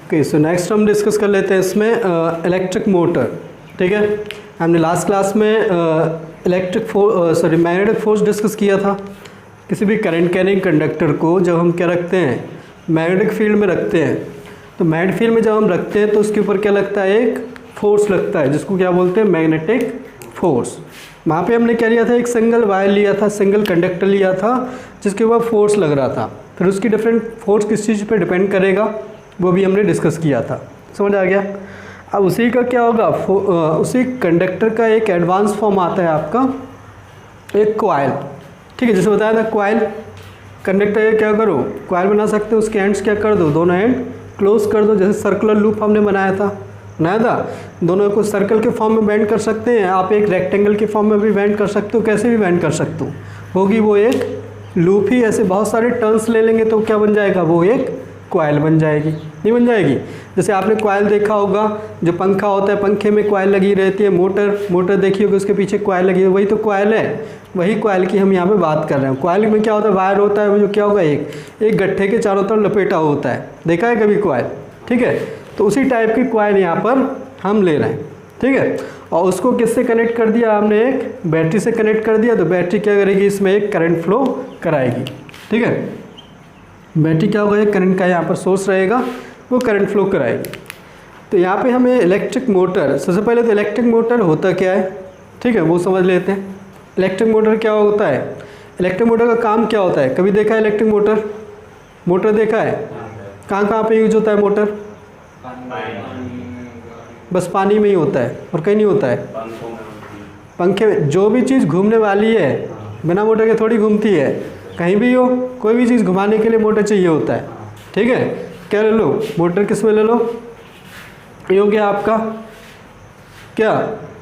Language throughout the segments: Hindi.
ओके, सो नेक्स्ट हम डिस्कस कर लेते हैं इसमें इलेक्ट्रिक मोटर। ठीक है, हमने लास्ट क्लास में मैग्नेटिक फोर्स डिस्कस किया था। किसी भी करंट कैरिंग कंडक्टर को जब हम क्या रखते हैं, मैग्नेटिक फील्ड में रखते हैं, तो मैग्नेटिक फील्ड में जब हम रखते हैं तो उसके ऊपर क्या लगता है, एक फोर्स लगता है, जिसको क्या बोलते हैं, मैग्नेटिक फोर्स। वहाँ पे हमने क्या लिया था, एक सिंगल वायर लिया था, सिंगल कंडक्टर लिया था, जिसके ऊपर फोर्स लग रहा था। फिर उसकी डिफरेंट फोर्स किस चीज़ पे डिपेंड करेगा वो भी हमने डिस्कस किया था। समझ आ गया। अब उसी का क्या होगा, उसी कंडक्टर का एक एडवांस फॉर्म आता है आपका, एक कॉइल। ठीक है, जैसे बताया था कॉइल कंडक्टर क्या करो, कॉइल बना सकते हो, उसके एंड्स क्या कर दो, दोनों एंड क्लोज कर दो। जैसे सर्कुलर लूप हमने बनाया था, दोनों को सर्कल के फॉर्म में बेंड कर सकते हैं, आप एक रेक्टेंगल के फॉर्म में भी बेंड कर सकते हो, कैसे भी बेंड कर सकते हो, होगी वो एक लूप ही। ऐसे बहुत सारे टर्न्स ले लेंगे तो क्या बन जाएगा, वो एक कॉइल बन जाएगी, नहीं बन जाएगी। जैसे आपने कॉइल देखा होगा, जो पंखा होता है पंखे में कॉइल लगी रहती है, मोटर देखी होगी उसके पीछे कॉइल लगी है, वही तो कॉइल है। वही कॉइल की हम यहाँ पे बात कर रहे हैं। कॉइल में क्या होता है, वायर होता है, वो जो क्या होगा, एक गट्ठे के चारों तरफ लपेटा होता है, देखा है कभी कॉइल। ठीक है, तो उसी टाइप की कॉइल यहाँ पर हम ले रहे हैं। ठीक है, और उसको किससे कनेक्ट कर दिया हमने, एक बैटरी से कनेक्ट कर दिया। तो बैटरी क्या करेगी, इसमें एक करंट फ्लो कराएगी। ठीक है, बैटरी क्या होगा, एक करंट का यहाँ पर सोर्स रहेगा, वो करंट फ्लो कराएगी। तो यहाँ पे हमें इलेक्ट्रिक मोटर, सबसे पहले तो इलेक्ट्रिक मोटर होता क्या है, ठीक है, वो समझ लेते हैं। इलेक्ट्रिक मोटर क्या होता है, इलेक्ट्रिक मोटर का काम क्या होता है, कभी देखा है इलेक्ट्रिक मोटर देखा है, कहाँ कहाँ पे यूज होता है मोटर, बस पानी में ही होता है और कहीं नहीं होता है। पंखे में जो भी चीज़ घूमने वाली है बिना मोटर के थोड़ी घूमती है, कहीं भी हो, कोई भी चीज़ घुमाने के लिए मोटर चाहिए होता है। ठीक है, क्या ले लो, मोटर किस में ले लो, ये हो गया आपका क्या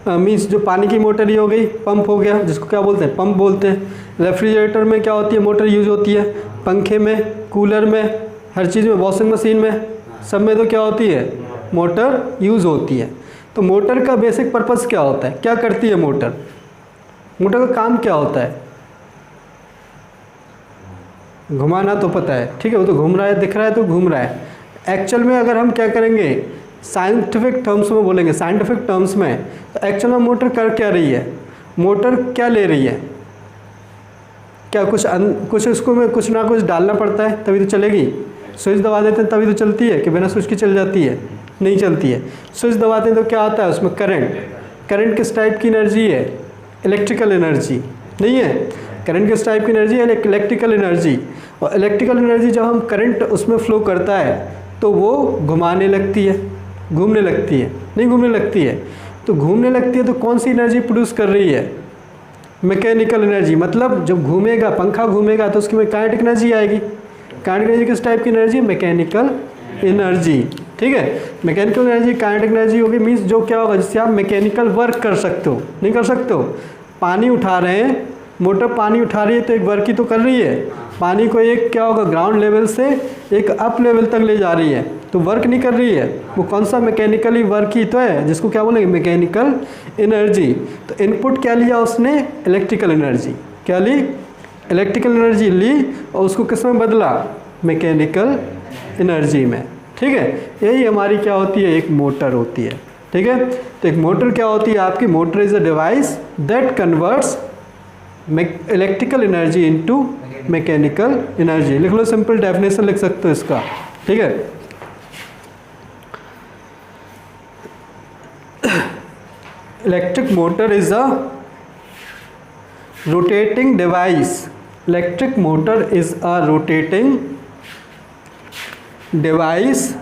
मीन्स जो पानी की मोटर ही हो गई, पंप हो गया, जिसको क्या बोलते हैं, पंप बोलते हैं। रेफ्रिजरेटर में क्या होती है, मोटर यूज होती है। पंखे में, कूलर में, हर चीज़ में, वॉशिंग मशीन में, सब में तो क्या होती है, मोटर यूज़ होती है। तो मोटर का बेसिक पर्पस क्या होता है, क्या करती है मोटर का काम क्या होता है, घुमाना तो पता है। ठीक है, वो तो घूम रहा है, दिख रहा है तो घूम रहा है। एक्चुअल में अगर हम क्या करेंगे, साइंटिफिक टर्म्स में बोलेंगे, साइंटिफिक टर्म्स में, तो एक्चुअल में मोटर कर क्या रही है, मोटर क्या ले रही है, क्या कुछ उसको में कुछ ना कुछ डालना पड़ता है तभी तो चलेगी। स्विच दबा देते हैं तभी तो चलती है, कि बिना स्विच की चल जाती है, नहीं चलती है। स्विच दबाते हैं तो क्या आता है उसमें, करंट किस टाइप की एनर्जी है, इलेक्ट्रिकल एनर्जी, नहीं है, करंट किस टाइप की एनर्जी है, इलेक्ट्रिकल एनर्जी। और इलेक्ट्रिकल एनर्जी जब हम करंट उसमें फ्लो करता है तो वो घुमाने लगती है, घूमने लगती है, नहीं घूमने लगती है, तो घूमने लगती है तो कौन सी एनर्जी प्रोड्यूस कर रही है, मैकेनिकल एनर्जी। मतलब जब घूमेगा, पंखा घूमेगा तो उसकी में काइनेटिक एनर्जी आएगी। काइनेटिक एनर्जी किस टाइप की एनर्जी, मैकेनिकल एनर्जी। ठीक है, मैकेनिकल एनर्जी, काइनेटिक एनर्जी होगी, मीन्स जो क्या होगा, जिससे आप मैकेनिकल वर्क कर सकते हो, नहीं कर सकते हो। पानी उठा रहे हैं, मोटर पानी उठा रही है तो एक वर्क ही तो कर रही है। पानी को एक क्या होगा, ग्राउंड लेवल से एक अप लेवल तक ले जा रही है, तो वर्क नहीं कर रही है, वो कौन सा, मैकेनिकली वर्क ही तो है, जिसको क्या बोलेंगे, मैकेनिकल एनर्जी। तो इनपुट क्या लिया उसने, इलेक्ट्रिकल एनर्जी, क्या ली, इलेक्ट्रिकल एनर्जी ली, और उसको किस में बदला, मैकेनिकल एनर्जी में। ठीक है, यही हमारी क्या होती है, एक मोटर होती है। ठीक है, तो एक मोटर क्या होती है आपकी, motor is a device that converts electrical energy into mechanical energy. लिख लो, सिंपल डेफिनेशन लिख सकते हो इसका। ठीक है, electric motor is a rotating device, electric motor is a rotating device,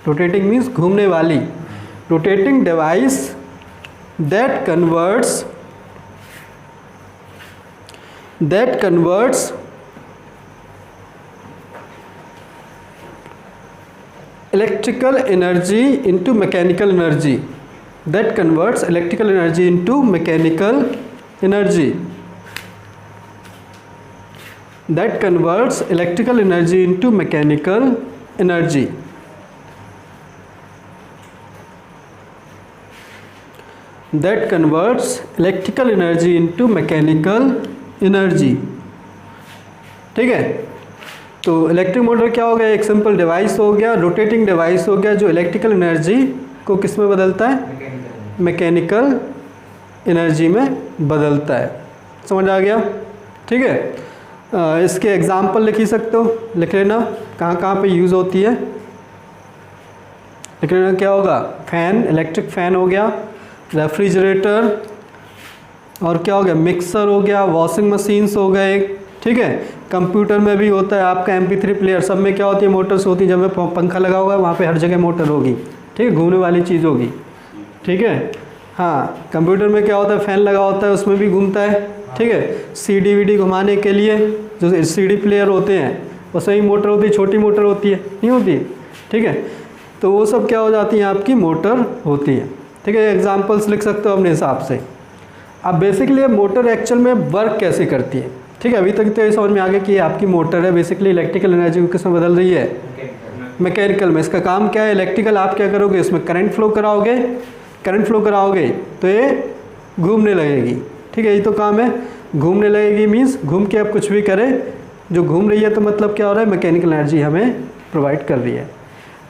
rotating means घूमने वाली, rotating device that converts electrical energy into mechanical energy, that converts electrical energy into mechanical energy, that converts electrical energy into mechanical energy. That converts electrical energy into mechanical energy. ठीक है, तो इलेक्ट्रिक मोटर क्या हो गया, एक सिंपल डिवाइस हो गया, रोटेटिंग डिवाइस हो गया, जो इलेक्ट्रिकल एनर्जी को किस में बदलता है, मैकेनिकल एनर्जी में बदलता है। समझ आ गया? ठीक है। इसके एग्जाम्पल लिख ही सकते हो, लिख लेना कहाँ कहाँ पे यूज़ होती है, लिख लेना। क्या होगा, फ़ैन, इलेक्ट्रिक फ़ैन हो गया, रेफ्रिजरेटर, और क्या हो गया, मिक्सर हो गया, वॉशिंग मशीन्स हो गए। ठीक है, कंप्यूटर में भी होता है आपका MP3 प्लेयर, सब में क्या होती है, मोटर्स होती है। जब में पंखा लगा होगा वहाँ पे हर जगह मोटर होगी। ठीक है, घूमने वाली चीज़ होगी। ठीक है, हाँ, कंप्यूटर में क्या होता है, फ़ैन लगा होता है, उसमें भी घूमता है। ठीक है, CD VD घुमाने के लिए जो CD प्लेयर होते हैं उसमें ही मोटर होती है, छोटी मोटर होती है, नहीं होती? ठीक है, तो वो सब क्या हो जाती है, आपकी मोटर होती है। ठीक है, एग्जाम्पल्स लिख सकते हो अपने हिसाब से। अब बेसिकली मोटर एक्चुअल में वर्क कैसे करती है। ठीक है, अभी तक तो ये समझ में आ गया कि ये आपकी मोटर है, बेसिकली इलेक्ट्रिकल एनर्जी को किसमें बदल रही है, मैकेनिकल में। इसका काम क्या है, इलेक्ट्रिकल। आप क्या करोगे, इसमें करंट फ्लो कराओगे, करंट फ्लो कराओगे तो ये घूमने लगेगी। ठीक है, यही तो काम है, घूमने लगेगी मीन्स घूम के आप कुछ भी करें, जो घूम रही है तो मतलब क्या हो रहा है, मैकेनिकल एनर्जी हमें प्रोवाइड कर रही है।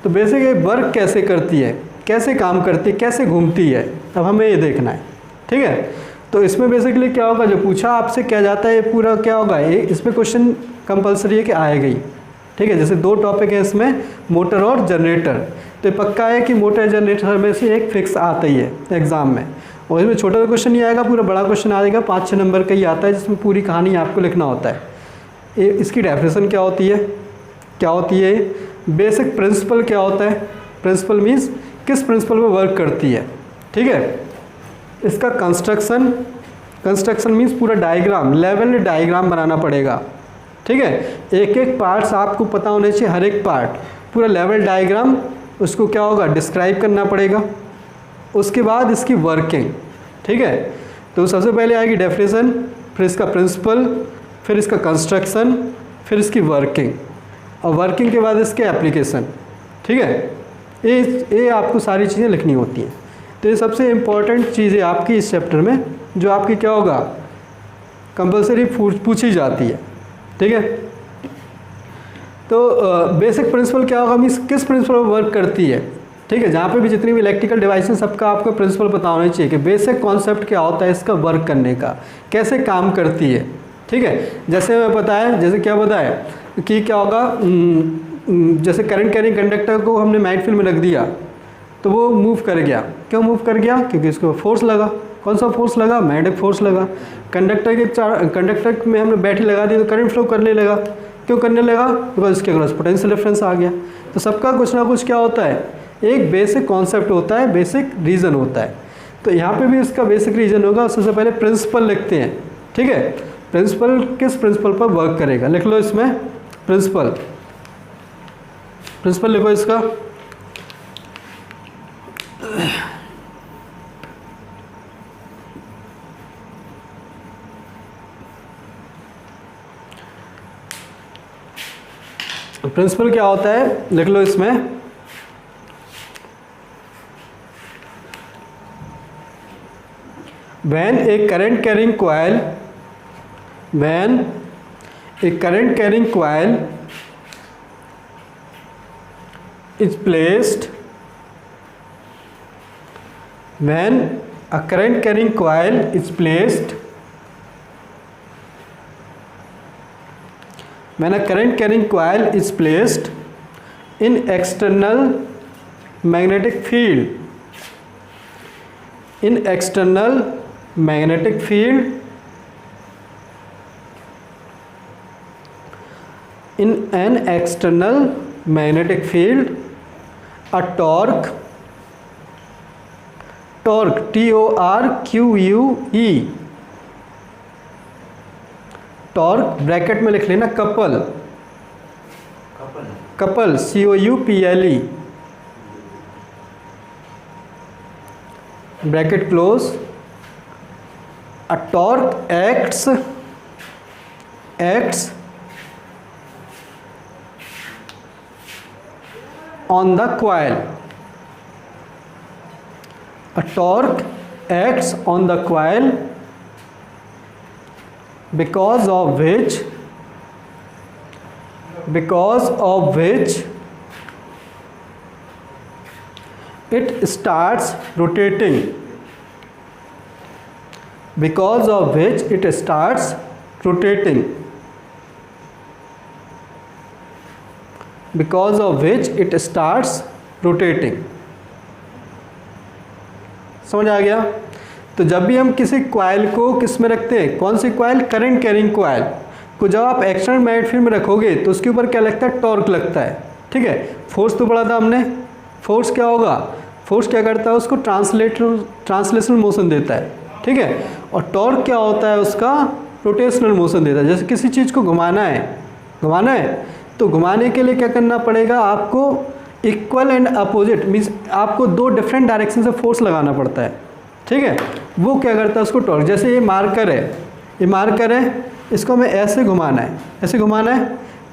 तो बेसिक ये वर्क कैसे करती है, कैसे काम करती है, कैसे घूमती है, अब हमें ये देखना है। ठीक है, तो इसमें बेसिकली क्या होगा, जो पूछा आपसे क्या जाता है, ये पूरा क्या होगा, ये इसमें क्वेश्चन कंपलसरी है कि आएगा ही। ठीक है, जैसे दो टॉपिक है इसमें, मोटर और जनरेटर, तो पक्का है कि मोटर जनरेटर में से एक फिक्स आता ही है एग्ज़ाम में। और इसमें छोटा क्वेश्चन नहीं आएगा, पूरा बड़ा क्वेश्चन आएगा, 5-6 नंबर का ही आता है, जिसमें पूरी कहानी आपको लिखना होता है। इसकी डेफिनेशन क्या होती है, क्या होती है, बेसिक प्रिंसिपल क्या होता है, प्रिंसिपल मीन्स किस प्रिंसिपल पर वर्क करती है। ठीक है, इसका कंस्ट्रक्शन, कंस्ट्रक्शन मीन्स पूरा डायग्राम, लेवल डायग्राम बनाना पड़ेगा। ठीक है, एक एक पार्ट्स आपको पता होने चाहिए, हर एक पार्ट पूरा लेवल डायग्राम, उसको क्या होगा, डिस्क्राइब करना पड़ेगा। उसके बाद इसकी वर्किंग। ठीक है, तो सबसे पहले आएगी डेफिनेशन, फिर इसका प्रिंसिपल, फिर इसका कंस्ट्रक्शन, फिर इसकी वर्किंग, और वर्किंग के बाद इसके एप्लीकेशन। ठीक है, ये आपको सारी चीज़ें लिखनी होती हैं। तो ये सबसे इम्पॉर्टेंट चीज़ है आपकी इस चैप्टर में, जो आपकी क्या होगा, कंपलसरी पूछी जाती है। ठीक है, तो बेसिक प्रिंसिपल क्या होगा, मीन्स किस प्रिंसिपल पर वर्क करती है। ठीक है, जहाँ पे भी जितनी भी इलेक्ट्रिकल डिवाइस हैं सबका आपको प्रिंसिपल पता होना चाहिए कि बेसिक कॉन्सेप्ट क्या होता है इसका वर्क करने का, कैसे काम करती है। ठीक है, जैसे मैं बताया, जैसे क्या बताया कि क्या होगा, जैसे करंट कैरिंग कंडक्टर को हमने मैग्नेटिक फील्ड में रख दिया तो वो मूव कर गया। क्यों मूव कर गया, क्योंकि इसको फोर्स लगा। कौन सा फोर्स लगा, मैग्नेटिक फोर्स लगा। कंडक्टर में हमने बैटरी लगा दी तो करंट फ्लो करने लगा। क्यों करने लगा, बिकॉज इसके अक्रॉस पोटेंशियल डिफरेंस आ गया। तो सबका कुछ ना कुछ क्या होता है, एक बेसिक कॉन्सेप्ट होता है, बेसिक रीज़न होता है। तो यहाँ पे भी इसका बेसिक रीज़न होगा। सबसे पहले प्रिंसिपल लिखते हैं। ठीक है, प्रिंसिपल किस प्रिंसिपल पर वर्क करेगा, लिख लो इसमें प्रिंसिपल, प्रिंसिपल लिखो इसका। प्रिंसिपल क्या होता है, लिख लो इसमें। When a current carrying coil, when a current carrying coil is placed, when a current carrying coil is placed, when a current carrying coil is placed in external magnetic field, in external magnetic field, in an external magnetic field, a torque, torque TORQUE, torque bracket में लिख लेना couple, couple COUPLE, bracket close. A torque acts on the coil, a torque acts on the coil because of which because of which it starts rotating, because of which it starts rotating, because of which it starts rotating। समझ आ गया? तो जब भी हम किसी कॉइल को किस में रखते हैं, कौन सी कॉइल, करंट कैरिंग कॉइल को जब आप एक्सटर्नल मैग्नेटिक फील्ड में रखोगे तो उसके ऊपर क्या लगता है, टॉर्क लगता है। ठीक है, फोर्स तो पढ़ा था हमने, फोर्स क्या होगा, फोर्स क्या करता है, उसको ट्रांसलेशनल मोशन देता है। ठीक है, और टॉर्क क्या होता है, उसका रोटेशनल मोशन देता है। जैसे किसी चीज़ को घुमाना है तो घुमाने के लिए क्या करना पड़ेगा, आपको इक्वल एंड अपोजिट मीन्स आपको दो डिफरेंट डायरेक्शन से फोर्स लगाना पड़ता है। ठीक है, वो क्या करता है, उसको टॉर्क। जैसे ये मार्कर है, इसको हमें ऐसे घुमाना है,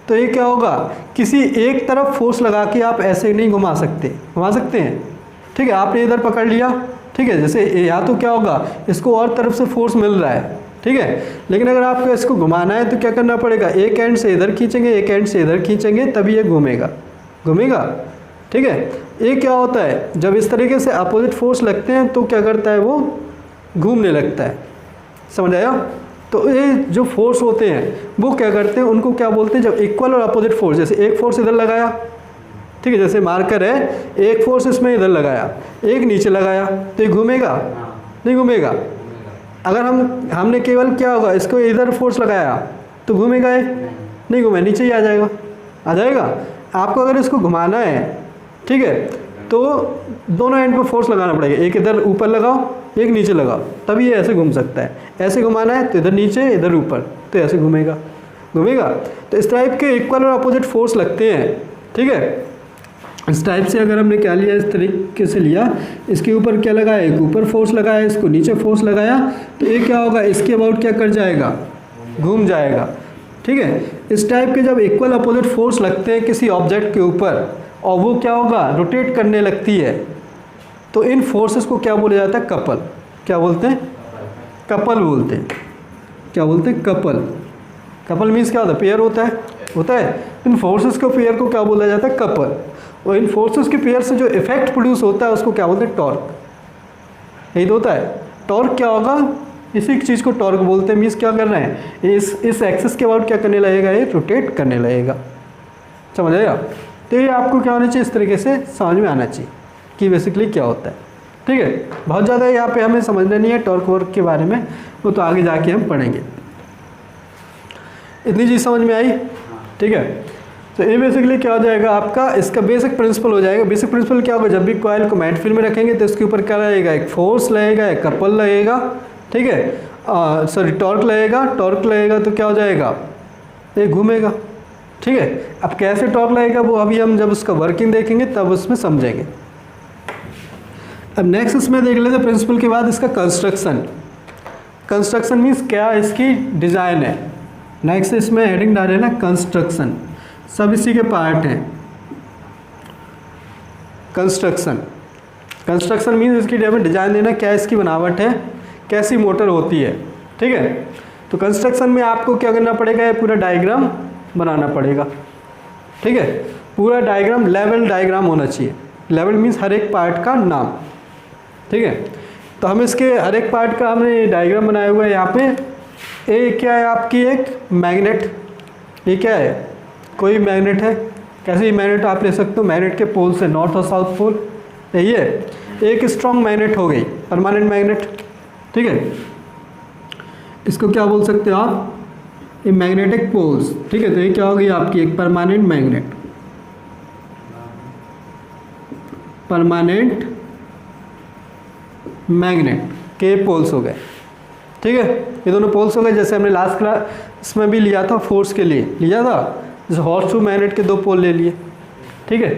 तो ये क्या होगा, किसी एक तरफ फोर्स लगा के आप ऐसे नहीं घुमा सकते हैं। ठीक है, आपने इधर पकड़ लिया, ठीक है, जैसे या तो क्या होगा, इसको और तरफ से फोर्स मिल रहा है। ठीक है, लेकिन अगर आपको इसको घुमाना है तो क्या करना पड़ेगा, एक एंड से इधर खींचेंगे, एक एंड से इधर खींचेंगे, तभी ये घूमेगा। ठीक है, ये क्या होता है, जब इस तरीके से अपोजिट फोर्स लगते हैं तो क्या करता है, वो घूमने लगता है। समझ आया? तो ये जो फोर्स होते हैं वो क्या करते हैं, उनको क्या बोलते हैं, जब इक्वल और अपोजिट फोर्स, जैसे एक फोर्स इधर लगाया, ठीक है, जैसे मार्कर है, एक फोर्स इसमें इधर लगाया, एक नीचे लगाया, तो ये घूमेगा, नहीं घूमेगा। अगर हमने केवल क्या होगा, इसको इधर फोर्स लगाया तो घूमेगा, ये नहीं घूमे, नीचे ही आ जाएगा। आपको अगर इसको घुमाना है, ठीक है, तो दोनों एंड पर फोर्स लगाना पड़ेगा, एक इधर ऊपर लगाओ, एक नीचे लगाओ, तभी ये ऐसे घूम सकता है। ऐसे घुमाना है तो इधर नीचे, इधर ऊपर, तो ऐसे घूमेगा। तो इस टाइप के इक्वल और अपोजिट फोर्स लगते हैं। ठीक है, इस टाइप से अगर हमने क्या लिया, इस तरीके से लिया, इसके ऊपर क्या लगाया, एक ऊपर फोर्स लगाया, इसको नीचे फोर्स लगाया, तो ये क्या होगा, इसके अबाउट क्या कर जाएगा, घूम जाएगा। ठीक है, इस टाइप के जब इक्वल अपोजिट फोर्स लगते हैं किसी ऑब्जेक्ट के ऊपर और वो क्या होगा, रोटेट करने लगती है, तो इन फोर्सेस को क्या बोला जाता है, कपल। क्या बोलते हैं, कपल बोलते हैं। क्या बोलते हैं, कपल मीन्स क्या होता है, पेयर होता है। इन फोर्सेस को पेयर को क्या बोला जाता है, कपल। और इन फोर्सेस के पेयर से जो इफेक्ट प्रोड्यूस होता है उसको क्या बोलते हैं, टॉर्क। यही तो होता है। टॉर्क क्या होगा, इसी चीज़ को टॉर्क बोलते हैं। मीन्स क्या कर रहे हैं, इस एक्सिस के अबाउट क्या करने लगेगा, ये रोटेट करने लगेगा। समझ आएगा? तो ये आपको क्या होना चाहिए, इस तरीके से समझ में आना चाहिए कि बेसिकली क्या होता है। ठीक है, बहुत ज़्यादा यहाँ पे हमें समझना नहीं है टॉर्क वर्क के बारे में, वो तो आगे जाके हम पढ़ेंगे। इतनी चीज़ समझ में आई? ठीक है, तो ये बेसिकली क्या हो जाएगा, आपका इसका बेसिक प्रिंसिपल हो जाएगा। बेसिक प्रिंसिपल क्या होगा, जब भी कॉइल को मैग्नेटिक फील्ड में रखेंगे तो इसके ऊपर क्या लगेगा, एक फोर्स लगेगा, एक कपल लगेगा। ठीक है, सॉरी टॉर्क लगेगा तो क्या हो जाएगा, ये घूमेगा। ठीक है, अब कैसे टॉर्क लगेगा वो अभी हम जब उसका वर्किंग देखेंगे तब उसमें समझेंगे। अब नेक्स्ट इसमें देख लेते हैं प्रिंसिपल के बाद इसका कंस्ट्रक्शन मीन्स क्या इसकी डिज़ाइन है। नेक्स्ट इसमें हेडिंग डाल है ना, कंस्ट्रक्शन, सब इसी के पार्ट हैं। कंस्ट्रक्शन मीन्स इसकी हमें डिज़ाइन देना, क्या इसकी बनावट है, कैसी मोटर होती है। ठीक है, तो कंस्ट्रक्शन में आपको क्या करना पड़ेगा, ये पूरा डायग्राम बनाना पड़ेगा। ठीक है, पूरा डायग्राम लेवल डायग्राम होना चाहिए। लेवल मीन्स हर एक पार्ट का नाम। ठीक है, तो हम इसके हर एक पार्ट का हमने डायग्राम बनाया हुआ है। यहाँ पे ये क्या है, आपकी एक मैग्नेट, ये क्या है, कोई मैग्नेट है। कैसे मैग्नेट आप ले सकते हो, मैग्नेट के पोल से, नॉर्थ और साउथ पोल, यही है। एक स्ट्रॉन्ग मैग्नेट हो गई, परमानेंट मैग्नेट। ठीक है, इसको क्या बोल सकते हो आप, ये मैग्नेटिक पोल्स। ठीक है, तो ये क्या होगी आपकी एक परमानेंट मैग्नेट के पोल्स हो गए। ठीक है, ये दोनों पोल्स हो गए। जैसे हमने लास्ट क्लास में भी लिया था, फोर्स के लिए लिया था, जैसे हॉर्स शू मैग्नेट के दो पोल ले लिए। ठीक है,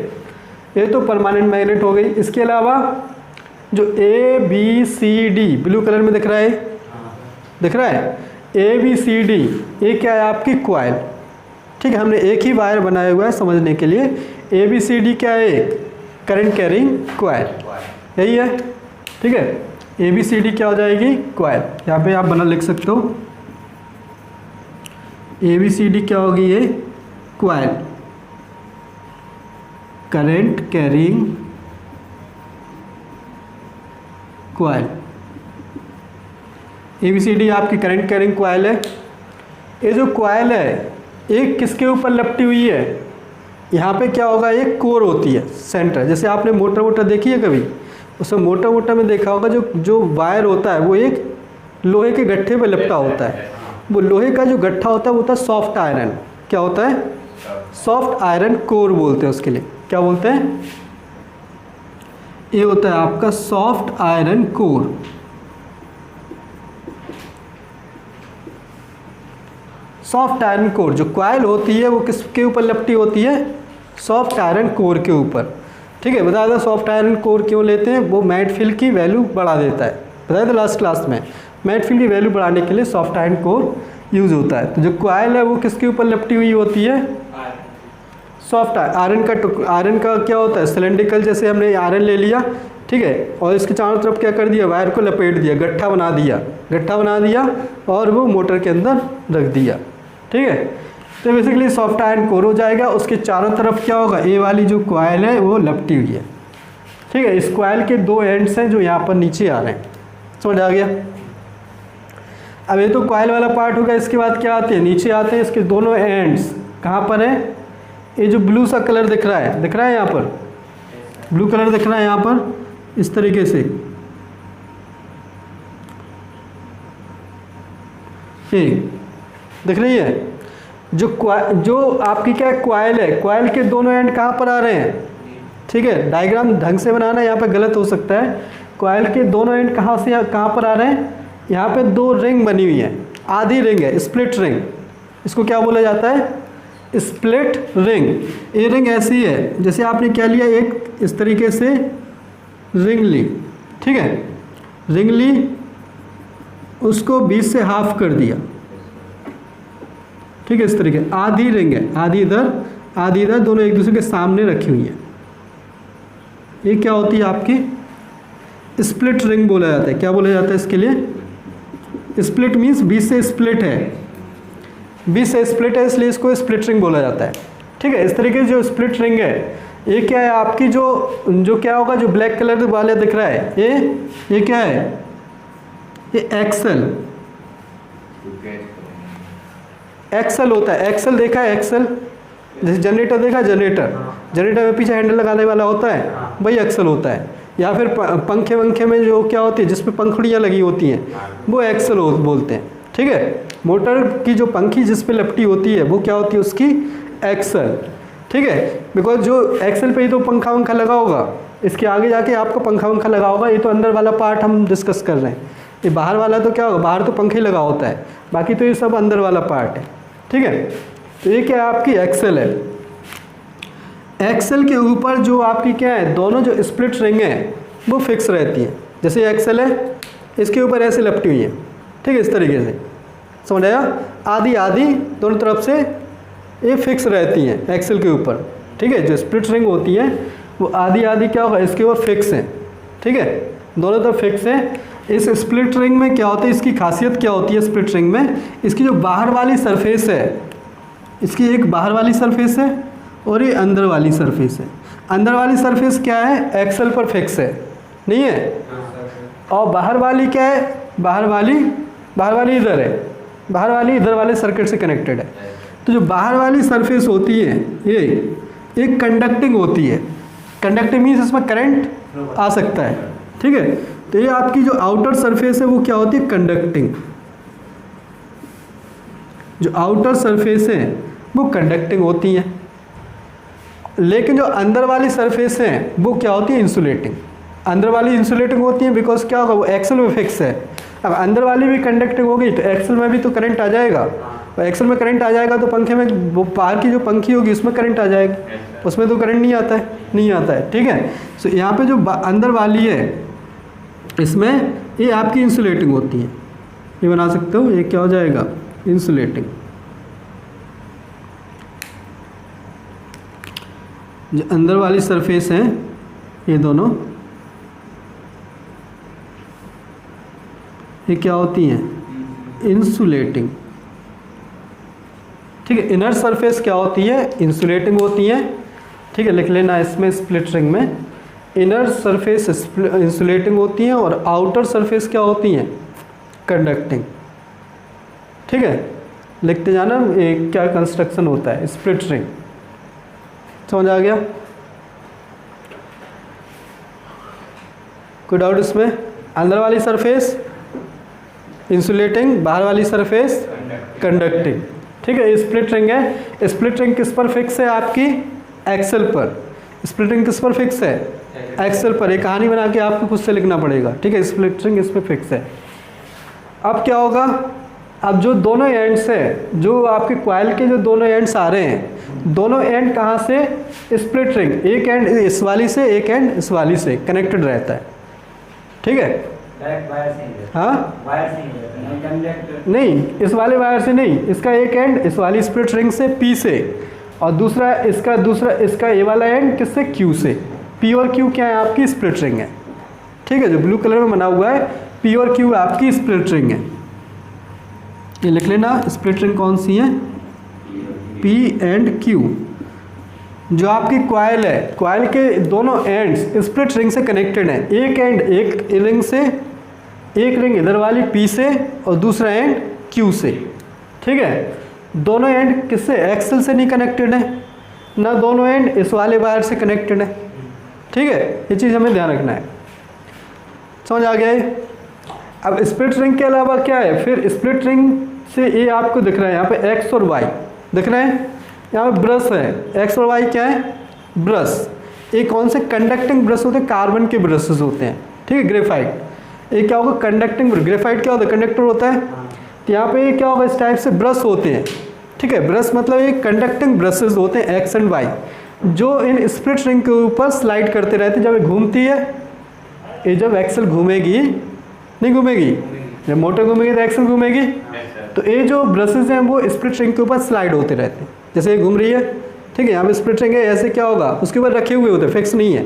ये तो परमानेंट मैग्नेट हो गई। इसके अलावा जो ABCD ब्लू कलर में दिख रहा है, ABCD, ये क्या है आपकी कॉइल। ठीक है, हमने एक ही वायर बनाया हुआ है समझने के लिए। ABCD क्या है, करंट कैरिंग कॉइल, यही है। ठीक है, ABCD क्या हो जाएगी, कॉइल। यहाँ पे आप बना लिख सकते हो, ABCD क्या होगी, ये coil. Current carrying coil. ABCD आपकी करंट कैरिंग कॉइल है। ये जो कॉइल है एक किसके ऊपर लपटी हुई है, यहाँ पे क्या होगा, एक कोर होती है सेंटर। जैसे आपने मोटर वोटर देखी है कभी, उसमें मोटर वोटर में देखा होगा जो वायर होता है वो एक लोहे के गट्ठे पे लपटा होता है। वो लोहे का जो गट्ठा होता है वो होता है सॉफ्ट आयरन। क्या होता है, सॉफ्ट आयरन कोर बोलते हैं उसके लिए। क्या बोलते हैं, ये होता है आपका soft iron core. Soft iron core जो कॉइल होती है वो किसके ऊपर लपटी होती है, सॉफ्ट आयरन कोर के ऊपर। ठीक है, बताया था सॉफ्ट आयरन कोर क्यों लेते हैं, वो मैट फिल की वैल्यू बढ़ा देता है। बताया था लास्ट क्लास में, मैट फिल की वैल्यू बढ़ाने के लिए सॉफ्ट आयरन कोर यूज होता है। तो जो कॉइल है वो किसके ऊपर लपटी हुई होती है, सॉफ्ट आयरन का क्या होता है, सिलेंड्रिकल। जैसे हमने आयरन ले लिया, ठीक है, और इसके चारों तरफ क्या कर दिया, वायर को लपेट दिया, गट्ठा बना दिया और वो मोटर के अंदर रख दिया। ठीक है, तो बेसिकली सॉफ्ट आयरन कोर हो जाएगा। उसके चारों तरफ क्या होगा, ए वाली जो कॉइल है वो लपटी हुई है। ठीक है, इस कॉइल के दो एंड्स हैं जो यहाँ पर नीचे आ रहे हैं। समझ आ गया। अब ये तो कॉइल वाला पार्ट होगा। इसके बाद क्या आते हैं, नीचे आते हैं इसके दोनों एंड्स। कहाँ पर है, ये जो ब्लू सा कलर दिख रहा है यहाँ पर, ब्लू कलर दिख रहा है यहाँ पर इस तरीके से। ये दिख रही है जो आपकी क्या कॉइल है, कॉइल के दोनों एंड कहाँ पर आ रहे हैं। ठीक है, डायग्राम ढंग से बनाना, यहाँ पे गलत हो सकता है। कॉइल के दोनों एंड कहाँ से कहाँ पर आ रहे हैं, यहाँ पे दो रिंग बनी हुई है, आधी रिंग है, स्प्लिट रिंग। इसको क्या बोला जाता है, स्प्लिट रिंग। ये रिंग ऐसी है जैसे आपने क्या लिया, एक इस तरीके से रिंग ली। ठीक है, रिंग ली, उसको बीच से हाफ कर दिया। ठीक है, इस तरीके आधी रिंग है, आधी इधर, दोनों एक दूसरे के सामने रखी हुई है। ये क्या होती है आपकी स्प्लिट रिंग बोला जाता है। क्या बोला जाता है इसके लिए, स्प्लिट मीन्स बीच से स्प्लिट है, इसलिए इसको स्प्लिट रिंग बोला जाता है। ठीक है, इस तरीके से जो स्प्लिट रिंग है ये क्या है आपकी, जो क्या होगा, जो ब्लैक कलर वाले दिख रहा है ये क्या है, ये एक्सल होता है। एक्सल देखा है, एक्सल जैसे जनरेटर देखा, जनरेटर में पीछे हैंडल लगाने वाला होता है, वही एक्सल होता है। या फिर पंखे वंखे में जो क्या होती है, जिसपे पंखुड़ियाँ लगी होती हैं, वो एक्सल बोलते हैं। ठीक है, मोटर की जो पंखी जिस पे लपटी होती है वो क्या होती है, उसकी एक्सल। ठीक है, बिकॉज जो एक्सल पे ही तो पंखा वंखा लगा होगा, इसके आगे जाके आपको पंखा वंखा लगा होगा। ये तो अंदर वाला पार्ट हम डिस्कस कर रहे हैं, ये बाहर वाला तो क्या होगा, बाहर तो पंखे लगा होता है, बाकी तो ये सब अंदर वाला पार्ट है। ठीक है, तो ये क्या आपकी एक्सल है। एक्सल के ऊपर जो आपकी क्या है, दोनों जो स्प्लिट रिंग है वो फिक्स रहती हैं। जैसे ये एक्सल है, इसके ऊपर ऐसे लपटी हुई है। ठीक है, इस तरीके से समझ आया, आधी दोनों तरफ से ये फिक्स रहती हैं एक्सल के ऊपर। ठीक है, जो स्प्लिट रिंग होती है वो आधी क्या होगा, इसके ऊपर फिक्स है। ठीक है, दोनों तरफ फिक्स है। इस स्प्लिट रिंग में क्या होता है, इसकी खासियत क्या होती है स्प्लिट रिंग में, इसकी जो बाहर वाली सरफेस है, इसकी एक बाहर वाली सरफेस है और ये अंदर वाली सरफेस है। अंदर वाली सरफेस क्या है, एक्सल पर फिक्स है, नहीं है। और बाहर वाली क्या है, बाहर वाली इधर है, बाहर वाली इधर वाले सर्किट से कनेक्टेड है। तो जो बाहर वाली सरफेस होती है ये एक कंडक्टिंग होती है। कंडक्टिंग मीन्स इसमें करंट आ सकता है। ठीक है, तो ये आपकी जो आउटर सरफेस है वो क्या होती है, कंडक्टिंग। जो आउटर सरफेस है वो कंडक्टिंग होती है, लेकिन जो अंदर वाली सरफेस है वो क्या होती है, इंसुलेटिंग। अंदर वाली इंसुलेटिंग होती है बिकॉज क्या होगा, वो एक्सल में फिक्स है। अब अंदर वाली भी कंडक्टिंग होगी तो एक्सल में भी तो करंट आ जाएगा, और एक्सल में करंट आ जाएगा तो पंखे में वो बाहर की जो पंखी होगी उसमें करंट आ जाएगा, उसमें तो करंट नहीं आता है। ठीक है, तो यहाँ पे जो अंदर वाली है इसमें ये आपकी इंसुलेटिंग होती है। ये बना सकते हो, ये क्या हो जाएगा, इंसुलेटिंग। जो अंदर वाली सरफेस है ये दोनों, ये क्या होती हैं, इंसुलेटिंग। ठीक है, इनर सरफेस क्या होती है, इंसुलेटिंग होती है। ठीक है, लिख लेना इसमें स्प्लिट रिंग में इनर सरफेस इंसुलेटिंग होती हैं और आउटर सरफेस क्या होती हैं, कंडक्टिंग। ठीक है, लिखते जाना क्या कंस्ट्रक्शन होता है स्प्लिट रिंग। समझ आ गया? कोई डाउट इसमें? अंदर वाली सरफेस इंसुलेटिंग, बाहर वाली सरफेस कंडक्टिंग। ठीक है, स्प्लिट रिंग है। स्प्लिट रिंग किस पर फिक्स है आपकी, एक्सेल पर। स्प्लिट रिंग किस पर फिक्स है, एक्सेल पर। एक कहानी बना के आपको खुद से लिखना पड़ेगा। ठीक है, स्प्लिट रिंग इस पर फिक्स है। अब क्या होगा, अब जो दोनों एंड्स है, जो आपके कॉइल के जो दोनों एंड्स आ रहे हैं, दोनों एंड कहाँ से, स्प्लिट रिंग, एक एंड इस वाली से एक एंड इस वाली से कनेक्टेड रहता है। ठीक है, हाँ नहीं, इस वाले वायर से नहीं, इसका एक एंड इस वाली स्प्लिट रिंग से पी से, और दूसरा इसका ये वाला एंड किससे, क्यू से। पी और क्यू क्या है, आपकी स्प्लिट रिंग है। ठीक है, जो ब्लू कलर में बना हुआ है पी और क्यू आपकी स्प्लिट रिंग है। ये लिख लेना, स्प्लिट रिंग कौन सी है, पी एंड क्यू। जो आपकी कॉइल है, कॉइल के दोनों एंड्स स्प्लिट रिंग से कनेक्टेड हैं। एक एंड एक रिंग से, एक रिंग इधर वाली पी से और दूसरा एंड क्यू से। ठीक है, दोनों एंड किससे, एक्सेल से नहीं कनेक्टेड है, ना दोनों एंड इस वाले वायर से कनेक्टेड है। ठीक है, ये चीज़ हमें ध्यान रखना है। समझ आ गया है? अब स्प्लिट रिंग के अलावा क्या है, फिर स्प्लिट रिंग से ये आपको दिख रहा है, यहाँ पे एक्स और वाई दिख रहे हैं। यहाँ पे ब्रश है, एक्स और वाई क्या है, ब्रश। ये कौन से, कंडक्टिंग ब्रश होते हैं, कार्बन के ब्रशेस होते हैं। ठीक है, ग्रेफाइट, ये क्या होगा, कंडक्टिंग। ग्रेफाइट क्या होता है, कंडक्टर होता है। तो यहाँ पे क्या होगा, इस टाइप से ब्रश होते हैं। ठीक है, ब्रश मतलब ये कंडक्टिंग ब्रशेस होते हैं एक्स एंड वाई, जो इन स्प्लिट रिंग के ऊपर स्लाइड करते रहते हैं। जब ये घूमती है, ये जब एक्सेल घूमेगी, नहीं घूमेगी, जब मोटर घूमेगी तो एक्सेल घूमेगी, तो ये जो ब्रशेस हैं वो स्प्लिट रिंग के ऊपर स्लाइड होते रहते हैं। जैसे ये घूम रही है, ठीक है, यहाँ पे स्प्लिट रिंग है, ऐसे क्या होगा, उसके ऊपर रखे हुए होते हैं, फिक्स नहीं है।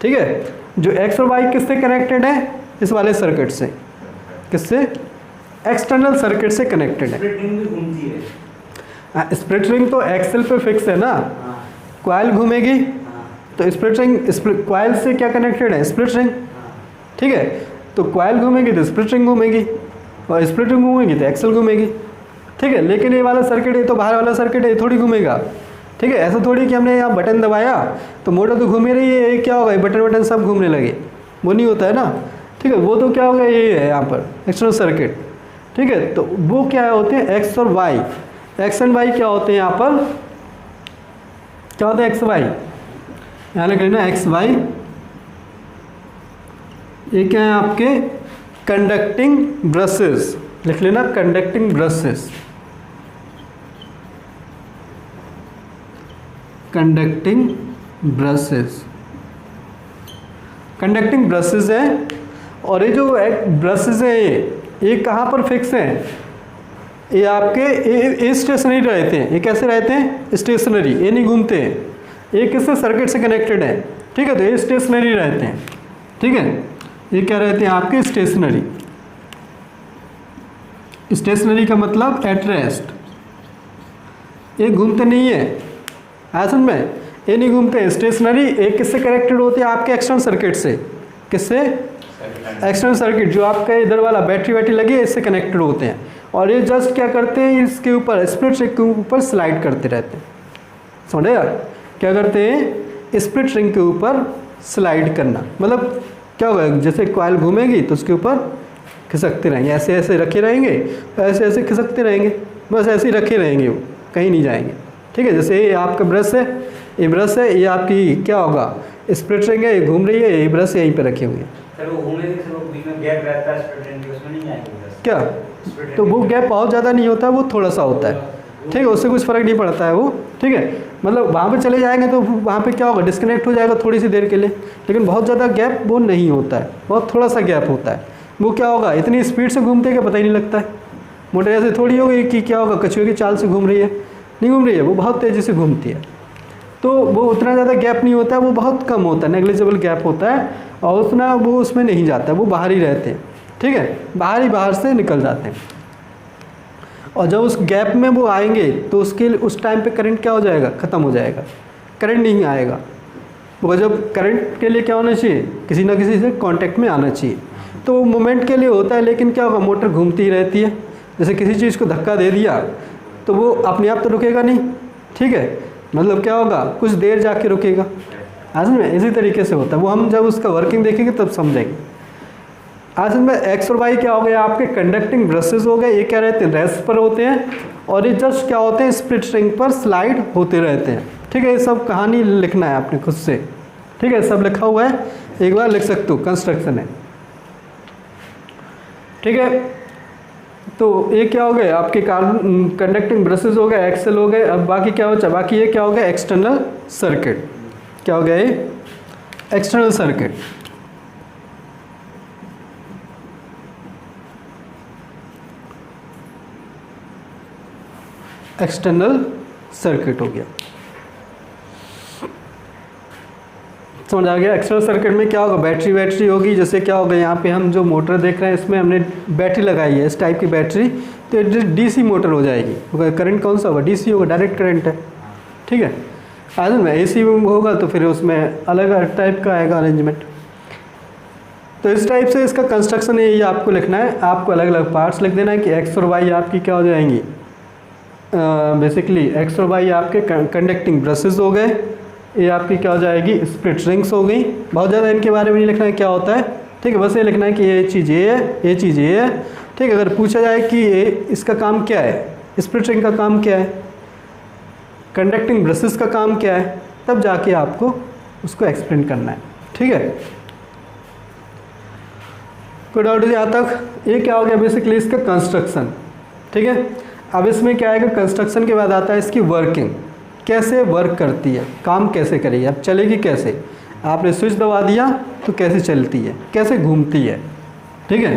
ठीक है, जो एक्स और वाई किससे कनेक्टेड है, इस वाले सर्किट से, किससे, एक्सटर्नल सर्किट से कनेक्टेड है। स्प्लिट रिंग तो एक्सेल पे फिक्स है ना, कॉइल घूमेगी तो स्प्लिट रिंग, कॉइल से क्या कनेक्टेड है, स्प्लिट रिंग। ठीक है, तो कॉइल घूमेगी तो स्प्लिट रिंग घूमेगी, और स्प्लिट रिंग घूमेगी तो एक्सेल घूमेगी। ठीक है, लेकिन ये वाला सर्किट, ये तो बाहर वाला सर्किट है, ये थोड़ी घूमेगा। ठीक है, ऐसा थोड़ी कि हमने यहाँ बटन दबाया तो मोटर तो घूम ही रही है, ये क्या होगा, ये बटन सब घूमने लगे, वो नहीं होता है ना। ठीक है, वो तो क्या होगा, ये है यहाँ पर एक्सटर्नल सर्किट। ठीक है, तो वो क्या होते हैं, एक्स और वाई। एक्स एंड वाई क्या होते हैं, यहाँ पर क्या होता है, एक्स वाई, यहाँ लिख लेना एक्स वाई। ये क्या है आपके, कंडक्टिंग ब्रशेस, लिख लेना conducting brushes, conducting brushes, conducting brushes है। और ये जो ब्रशेस है ये कहाँ पर फिक्स हैं, ये आपके ये स्टेशनरी रहते हैं। ये कैसे रहते हैं, स्टेशनरी, ये नहीं घूमते हैं। ये किससे, सर्किट से कनेक्टेड है। ठीक है, तो ये स्टेशनरी रहते हैं। ठीक है, ये क्या रहते हैं आपके, स्टेशनरी। स्टेशनरी का मतलब एट रेस्ट, ये घूमते नहीं है, समझ में, ये नहीं घूमते। स्टेशनरी एक किससे कनेक्टेड होती है, आपके एक्सटर्नल सर्किट से। किससे, एक्सटर्नल सर्किट, जो आपका इधर वाला बैटरी वैटरी लगी है, इससे कनेक्टेड होते हैं। और ये जस्ट क्या करते हैं, इसके ऊपर स्प्लिट रिंग के ऊपर स्लाइड करते रहते हैं। समझे यार, क्या करते हैं, स्प्लिट रिंग के ऊपर स्लाइड करना, मतलब क्या होगा, जैसे कॉइल घूमेगी तो उसके ऊपर खिसकते रहेंगे, ऐसे ऐसे रखे रहेंगे, ऐसे ऐसे खिसकते रहेंगे, बस ऐसे ही रखे रहेंगे, वो कहीं नहीं जाएंगे। ठीक है, जैसे ये आपका ब्रश है, ये ब्रश है, ये आपकी क्या होगा, स्प्लिट रिंग है, ये घूम रही है, ये ब्रश यहीं पे रखे हुए हैं। सर वो घूमने से वो बीच में गैप रहता है स्प्लिट रिंग के, उसमें नहीं आएगा क्या, तो वो गैप बहुत ज़्यादा नहीं होता, वो थोड़ा सा होता है। ठीक है, उससे कुछ फ़र्क नहीं पड़ता है वो। ठीक है, मतलब वहाँ पे चले जाएंगे तो वहाँ पे क्या होगा, डिस्कनेक्ट हो जाएगा थोड़ी सी देर के लिए, लेकिन बहुत ज़्यादा गैप वो नहीं होता है, बहुत थोड़ा सा गैप होता है। वो क्या होगा, इतनी स्पीड से घूमते हैं कि पता ही नहीं लगता है। मोटर ऐसे थोड़ी होगी कि क्या होगा, कछुए की चाल से घूम रही है, नहीं घूम रही है, वो बहुत तेज़ी से घूमती है। तो वो उतना ज़्यादा गैप नहीं होता है, वो बहुत कम होता है, नेग्लिजिबल गैप होता है, और उतना वो उसमें नहीं जाता है, वो बाहर ही रहते हैं। ठीक है, बाहर से निकल जाते हैं। और जब उस गैप में वो आएंगे तो उसके उस टाइम पे करंट क्या हो जाएगा, ख़त्म हो जाएगा। करंट नहीं आएगा। वो जब करंट के लिए क्या होना चाहिए, किसी ना किसी से कांटेक्ट में आना चाहिए। तो वो मोमेंट के लिए होता है, लेकिन क्या होगा, मोटर घूमती ही रहती है। जैसे किसी चीज़ को धक्का दे दिया तो वो अपने आप तो रुकेगा नहीं, ठीक है, मतलब क्या होगा, कुछ देर जाके रुकेगा। आज में इसी तरीके से होता है, वो हम जब उसका वर्किंग देखेंगे तब समझेंगे। आज में एक्स और वाई क्या हो गया, आपके कंडक्टिंग ब्रशेस हो गए, ये क्या रहते हैं, रेस्ट पर होते हैं, और ये जस्ट क्या होते हैं, स्प्लिट रिंग पर स्लाइड होते रहते हैं। ठीक है, ये सब कहानी लिखना है आपने खुद से, ठीक है, सब लिखा हुआ है, एक बार लिख सकते हो, कंस्ट्रक्शन है, ठीक है। तो ये क्या हो गए आपके कार्बन कंडक्टिंग ब्रशेस हो गए, एक्सेल हो गए। अब बाकी क्या हो, बाकी ये क्या हो गया, एक्सटर्नल सर्किट। क्या हो गया ये, एक्सटर्नल सर्किट। एक्सटर्नल सर्किट हो गया, समझ आ गया। एक्सटर्नल सर्किट में क्या होगा, बैटरी होगी। जैसे क्या होगा, यहाँ पे हम जो मोटर देख रहे हैं इसमें हमने बैटरी लगाई है, इस टाइप की बैटरी, तो डीसी मोटर हो जाएगी। करंट कौन सा होगा, डीसी होगा, डायरेक्ट करंट है, ठीक है। आज में एसी होगा तो फिर उसमें अलग टाइप का आएगा अरेंजमेंट। तो इस टाइप से इसका कंस्ट्रक्शन ये आपको लिखना है, आपको अलग अलग पार्ट्स लिख देना है कि एक्स और वाई आपकी क्या हो जाएंगी, बेसिकली एक्स और वाई आपके कंडक्टिंग ब्रशेस हो गए, ये आपकी क्या हो जाएगी, स्प्लिट रिंग्स हो गई। बहुत ज़्यादा इनके बारे में नहीं लिखना है क्या होता है, ठीक है, बस ये लिखना है कि ये चीज़ ये है, ये चीज़ ये है, ठीक है। अगर पूछा जाए कि ये इसका काम क्या है, स्प्लिट रिंग का काम क्या है, कंडक्टिंग ब्रशेस का काम क्या है, तब जाके आपको उसको एक्सप्लेन करना है, ठीक है। कोई डाउट है यहाँ तक? ये क्या हो गया, बेसिकली इसका कंस्ट्रक्शन, ठीक है। अब इसमें क्या आएगा, कंस्ट्रक्शन के बाद आता है इसकी वर्किंग, कैसे वर्क करती है, काम कैसे करेगी, अब चलेगी कैसे। आपने स्विच दबा दिया तो कैसे चलती है, कैसे घूमती है, ठीक है।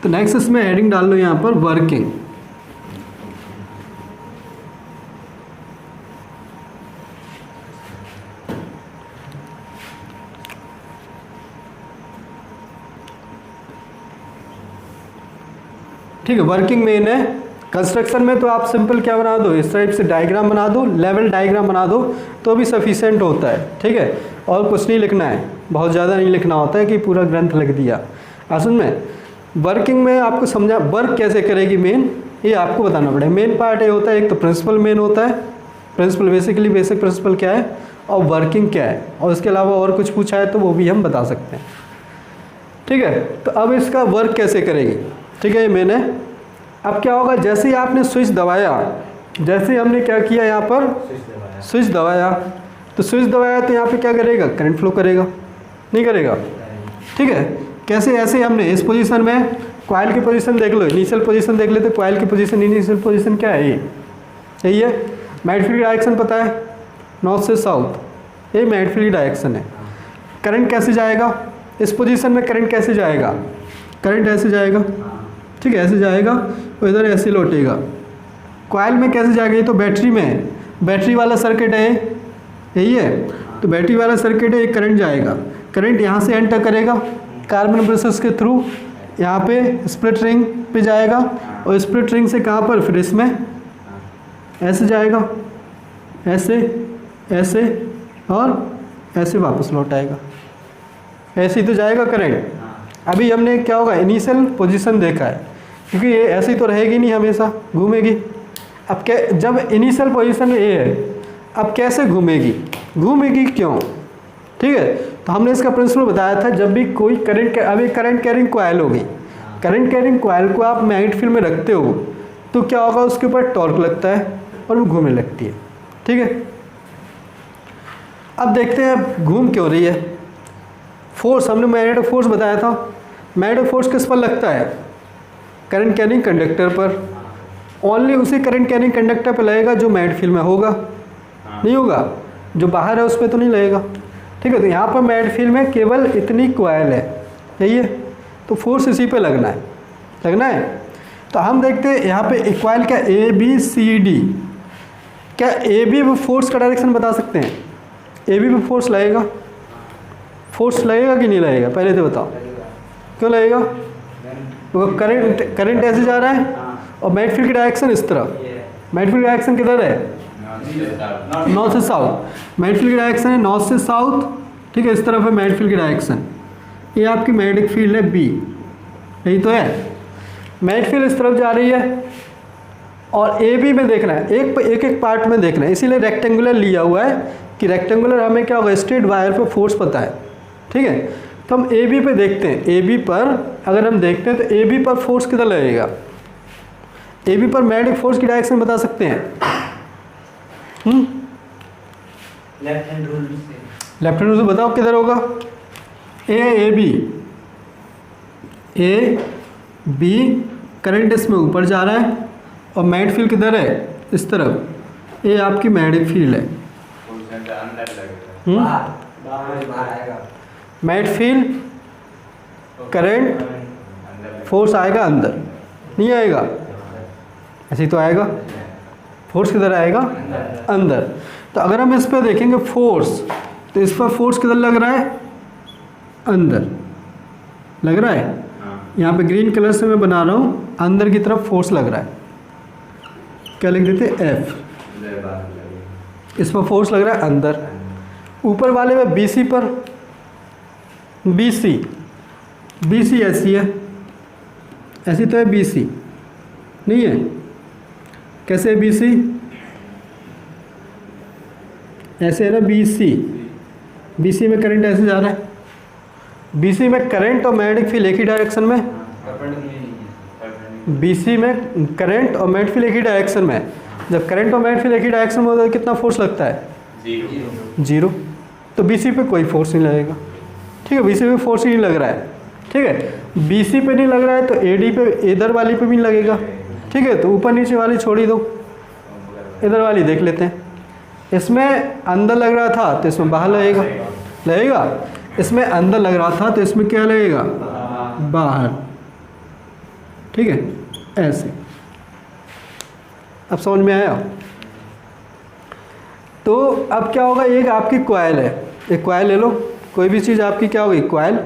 तो नेक्स्ट इसमें हेडिंग डाल लो यहाँ पर, वर्किंग। ठीक है, वर्किंग मेन है। कंस्ट्रक्शन में तो आप सिंपल क्या बना दो, इस टाइप से डायग्राम बना दो, लेवल डायग्राम बना दो तो भी सफिशिएंट होता है, ठीक है। और कुछ नहीं लिखना है, बहुत ज़्यादा नहीं लिखना होता है कि पूरा ग्रंथ लिख दिया। असल में वर्किंग में आपको समझा, वर्क कैसे करेगी मेन, ये आपको बताना पड़ेगा। मेन पार्ट ये होता है, एक तो प्रिंसिपल मेन होता है, प्रिंसिपल बेसिकली बेसिक प्रिंसिपल क्या है और वर्किंग क्या है, और इसके अलावा और कुछ पूछा है तो वो भी हम बता सकते हैं, ठीक है। तो अब इसका वर्क कैसे करेगी, ठीक है, ये मेन है। अब क्या होगा, जैसे ही आपने स्विच दबाया, जैसे हमने क्या किया यहाँ पर स्विच दबाया, तो स्विच दबाया तो यहाँ पे क्या करेगा, करंट फ्लो करेगा, नहीं करेगा, ठीक है। कैसे, ऐसे हमने इस पोजीशन में कॉइल की पोजीशन देख लो, इनिशियल पोजीशन देख लेते, कॉइल की पोजीशन, इनिशियल पोजीशन क्या है, ये यही है। मैग्नेटिक डायरेक्शन पता है, नॉर्थ से साउथ, ये मैग्नेटिक डायरेक्शन है। करंट कैसे जाएगा, इस पोजीशन में करंट कैसे जाएगा, करंट ऐसे जाएगा, ठीक है, ऐसे जाएगा और इधर ऐसे लौटेगा। कॉइल में कैसे जाएगा, ये तो बैटरी में है, बैटरी वाला सर्किट है, यही है। तो बैटरी वाला सर्किट है, एक करंट जाएगा, करंट यहाँ से एंटर करेगा कार्बन ब्रशेस के थ्रू, यहाँ पे स्प्लिट रिंग पे जाएगा, और स्प्लिट रिंग से कहाँ पर, फिर इसमें ऐसे जाएगा, ऐसे ऐसे और ऐसे वापस लौट आएगा, ऐसे ही तो जाएगा करंट। अभी हमने क्या होगा, इनिशियल पोजीशन देखा है, क्योंकि ये ऐसे ही तो रहेगी नहीं, हमेशा घूमेगी। अब क्या, जब इनिशियल पोजीशन ये है, अब कैसे घूमेगी, घूमेगी क्यों, ठीक है। तो हमने इसका प्रिंसिपल बताया था, जब भी कोई करंट, अभी करंट कैरिंग कॉइल होगी, करंट कैरिंग कॉइल को आप मैग्नेट फील्ड में रखते हो तो क्या होगा, उसके ऊपर टॉर्क लगता है और वो घूमने लगती है, ठीक है। अब देखते हैं घूम क्यों रही है। फोर्स, हमने मैग्नेटिक फोर्स बताया था, मैग्नेटिक फोर्स किस पर लगता है, करंट कैरिंग कंडक्टर पर, ओनली उसी करंट कैरिंग कंडक्टर पर लगेगा जो मैग्नेटिक फील्ड में होगा, नहीं होगा जो बाहर है उस पर तो नहीं लगेगा, ठीक है। तो यहाँ पर मैग्नेटिक फील्ड में केवल इतनी कॉइल है, यही है, तो फोर्स इसी पे लगना है, लगना है। तो हम देखते हैं यहाँ पे कॉइल क्या, ए बी सी डी, क्या ए बी फोर्स का डायरेक्शन बता सकते हैं, ए बी पे फोर्स लगेगा, फोर्स लगेगा कि नहीं लगेगा, पहले तो बताओ, क्यों लगेगा, तो करंट ऐसे जा रहा है और मैग्नेटिक फील्ड की डायरेक्शन इस तरफ, मैग्नेटिक फील्ड डायरेक्शन किधर है, नॉर्थ से साउथ। मैग्नेटिक फील्ड की डायरेक्शन है नॉर्थ से साउथ, ठीक है, इस तरफ है मैग्नेटिक फील्ड की डायरेक्शन। ये आपकी मैग्नेटिक फील्ड है बी, यही तो है। मैग्नेटिक फील्ड इस तरफ जा रही है और ए बी में देखना है, एक एक पार्ट में देखना है, इसीलिए रेक्टेंगुलर लिया हुआ है कि रेक्टेंगुलर हमें क्या होगा, स्ट्रेट वायर पे फोर्स पता है, ठीक है। तो हम ए बी पे देखते हैं, ए बी पर अगर हम देखते हैं तो ए बी पर फोर्स किधर लगेगा, ए बी पर मैग्नेटिक फोर्स की डायरेक्शन बता सकते हैं। लेफ्ट हैंड रूल से लेफ्ट हैंड रूल से बताओ किधर होगा, A B, A B current इसमें ऊपर जा रहा है और मैग्नेटिक फील्ड किधर है, इस तरफ, ये आपकी मैग्नेटिक फील्ड है। बाहर आएगा, मैग्नेटिक फील्ड करंट फोर्स आएगा अंदर, नहीं आएगा, ऐसे ही तो आएगा, फोर्स किधर आएगा, अंदर। तो अगर हम इस पर देखेंगे फोर्स, तो इस पर फोर्स किधर लग रहा है, अंदर लग रहा है। यहाँ पे ग्रीन कलर से मैं बना रहा हूँ, अंदर की तरफ फोर्स लग रहा है, क्या लिख देते, एफ। इस पर फोर्स लग रहा है अंदर। ऊपर वाले में बीसी पर, बीसी, बीसी ऐसी है, ऐसी तो है बीसी, नहीं है, कैसे है बीसी, ऐसे है ना बीसी, बीसी में करंट ऐसे जा रहा है, बीसी में करंट और मैग्नेटिक फील्ड एक ही डायरेक्शन में, बीसी में करंट और मैग्नेटिक फील्ड एक ही डायरेक्शन में। जब करंट और मैग्नेटिक फील्ड एक ही डायरेक्शन में होता है कितना फोर्स लगता है, जीरो। तो बीसी पे कोई फोर्स नहीं लगेगा, ठीक है, बीसी पे फोर्स ही नहीं लग रहा है, ठीक है। बीसी पे नहीं लग रहा है तो एडी पे, इधर वाली पे भी नहीं लगेगा, ठीक है। तो ऊपर नीचे वाली छोड़ ही दो, इधर वाली देख लेते हैं। इसमें अंदर लग रहा था तो इसमें बाहर लगेगा, लगेगा। इसमें अंदर लग रहा था तो इसमें क्या लगेगा, बाहर, ठीक है, ऐसे। अब समझ में आया। तो अब क्या होगा, एक आपकी कॉइल है, एक कॉइल ले लो, कोई भी चीज़ आपकी क्या हो गई, कॉइल,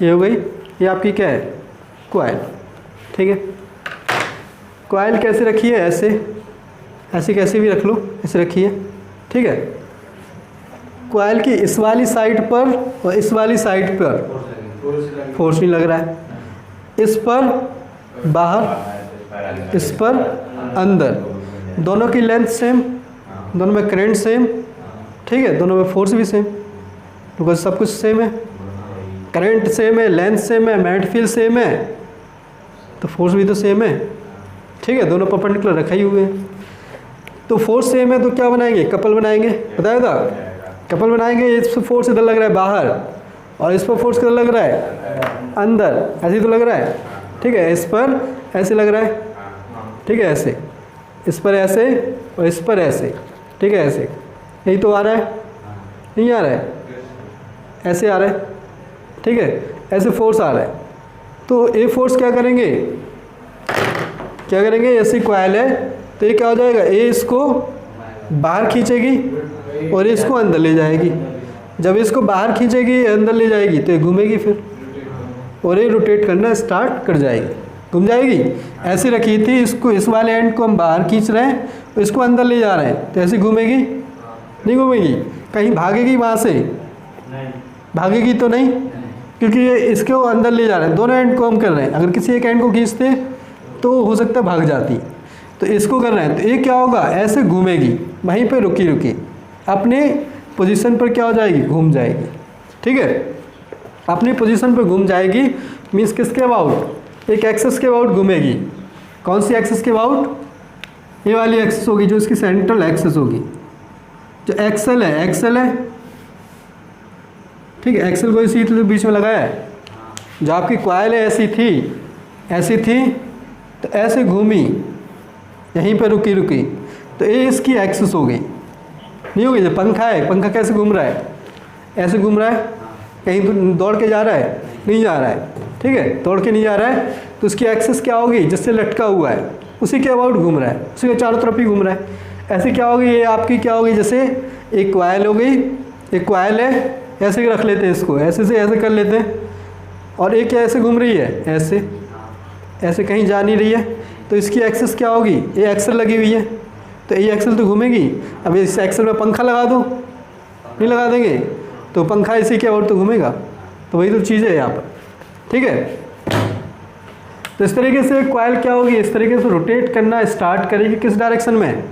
ये हो गई, ये आपकी क्या है, कॉइल, ठीक है। कॉइल कैसे रखी है, ऐसे, ऐसे कैसे भी रख लो, ऐसे रखी है, ठीक है। कॉइल की इस वाली साइड पर और इस वाली साइड पर फोर्स नहीं लग रहा है, इस पर बाहर, इस पर अंदर, दोनों की लेंथ सेम, दोनों में करंट सेम, ठीक है, दोनों में फोर्स भी सेम, बिकॉज सब कुछ सेम है, करंट सेम है, लेंथ सेम है, मैग्नेटिक फील्ड सेम है, तो फोर्स भी तो सेम है, ठीक है, दोनों परपेंडिकुलर रखे ही हुए हैं। तो फोर्स सेम है तो क्या बनाएंगे, कपल बनाएंगे, बताया था, कपल बनाएंगे। इस पर फोर्स इधर लग रहा है बाहर और इस पर फोर्स किधर लग रहा है, अंदर, ऐसे ही तो लग रहा है, ठीक है। इस पर ऐसे लग रहा है, ठीक है, ऐसे, इस पर ऐसे और इस पर ऐसे, ठीक है, ऐसे, यही तो आ रहा है, नहीं आ रहा है, ऐसे आ रहा है, ठीक है, ऐसे फोर्स आ रहा है। तो ए फोर्स क्या करेंगे, क्या करेंगे, ऐसी कॉइल है तो ये क्या हो जाएगा, ए इसको बाहर खींचेगी और इसको अंदर ले जाएगी। जब इसको बाहर खींचेगी अंदर ले जाएगी तो ये घूमेगी फिर, और ये रोटेट करना स्टार्ट कर जाएगी, घूम जाएगी। ऐसे रखी थी, इसको, इस वाले एंड को हम बाहर खींच रहे हैं, इसको अंदर ले जा रहे हैं, तो ऐसे घूमेगी, नहीं घूमेगी, कहीं भागेगी वहाँ से, भागेगी तो नहीं, क्योंकि ये इसको अंदर ले जा रहे हैं, दोनों एंड को हम कर रहे हैं। अगर किसी एक एंड को खींचते तो हो सकता है भाग जाती, तो इसको कर रहे हैं, तो ये क्या होगा, ऐसे घूमेगी, वहीं पे रुकी रुकी अपने पोजीशन पर क्या हो जाएगी, घूम जाएगी, ठीक है, अपनी पोजीशन पर घूम जाएगी। मीन्स किसके अबाउट, एक एक्सिस के अबाउट घूमेगी। कौन सी एक्सिस के अबाउट, ये वाली एक्सिस होगी जो इसकी सेंट्रल एक्सिस होगी, जो एक्सल है, एक्सल है, ठीक है, एक्सल को इसी तो बीच में लगाया है। जो आपकी कॉइल है ऐसी थी, ऐसी थी, तो ऐसे घूमी, यहीं पर रुकी रुकी, तो ये इसकी एक्सिस हो गई, नहीं हो गई। जो पंखा है, पंखा कैसे घूम रहा है, ऐसे घूम रहा है, कहीं दौड़ के जा रहा है, नहीं जा रहा है, ठीक है, दौड़ के नहीं जा रहा है, तो उसकी एक्सिस क्या होगी, जिससे लटका हुआ है उसी के अबाउट घूम रहा है, उसी के चारों तरफ ही घूम रहा है। ऐसे क्या होगी, ये आपकी क्या होगी, जैसे एक कॉइल हो गई, एक कॉइल है, ऐसे रख लेते हैं इसको, ऐसे से ऐसे कर लेते हैं, और एक ऐसे घूम रही है, ऐसे, ऐसे कहीं जा नहीं रही है, तो इसकी एक्सिस क्या होगी, ये एक्सल लगी हुई है, तो ये एक्सल तो घूमेगी। अब इस एक्सल में पंखा लगा दो, नहीं लगा देंगे तो पंखा इसी के और तो घूमेगा। तो वही तो चीज़ है यहाँ पर, ठीक है। तो इस तरीके से कॉइल क्या होगी, इस तरीके से रोटेट करना स्टार्ट करेगी। किस डायरेक्शन में,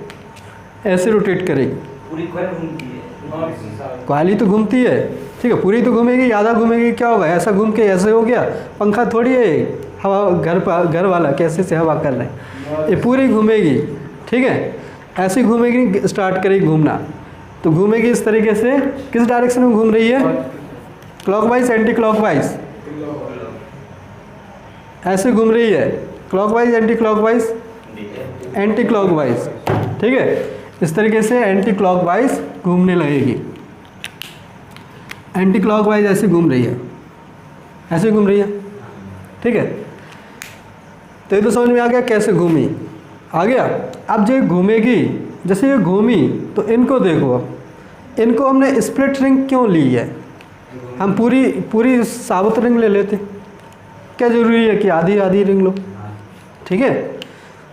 ऐसे रोटेट करेगी। पूरी कॉइल घूमती है, कॉइल ही तो घूमती है, ठीक है। पूरी तो घूमेगी, आधा घूमेगी, क्या होगा, ऐसा घूम के ऐसे हो गया। पंखा थोड़ी है हवा, घर वाला कैसे से हवा कर रहे हैं, ये पूरी घूमेगी, ठीक है। ऐसे घूमेगी, स्टार्ट करेगी घूमना। तो घूमेगी इस तरीके से। किस डायरेक्शन में घूम रही है, क्लॉकवाइज एंटी क्लॉकवाइज, ऐसे घूम रही है। Clockwise anti clockwise, anti clockwise, ठीक है। इस तरीके से एंटी क्लॉकवाइज घूमने लगेगी। एंटी क्लॉकवाइज ऐसे घूम रही है, ऐसे घूम रही है, ठीक है। तो ये तो समझ में आ गया कैसे घूमी, आ गया। अब जो घूमेगी, जैसे ये घूमी तो इनको देखो, इनको हमने स्प्लिट रिंग क्यों ली है। हम पूरी साबुत रिंग ले लेते, क्या ज़रूरी है कि आधी आधी रिंग लो, ठीक है।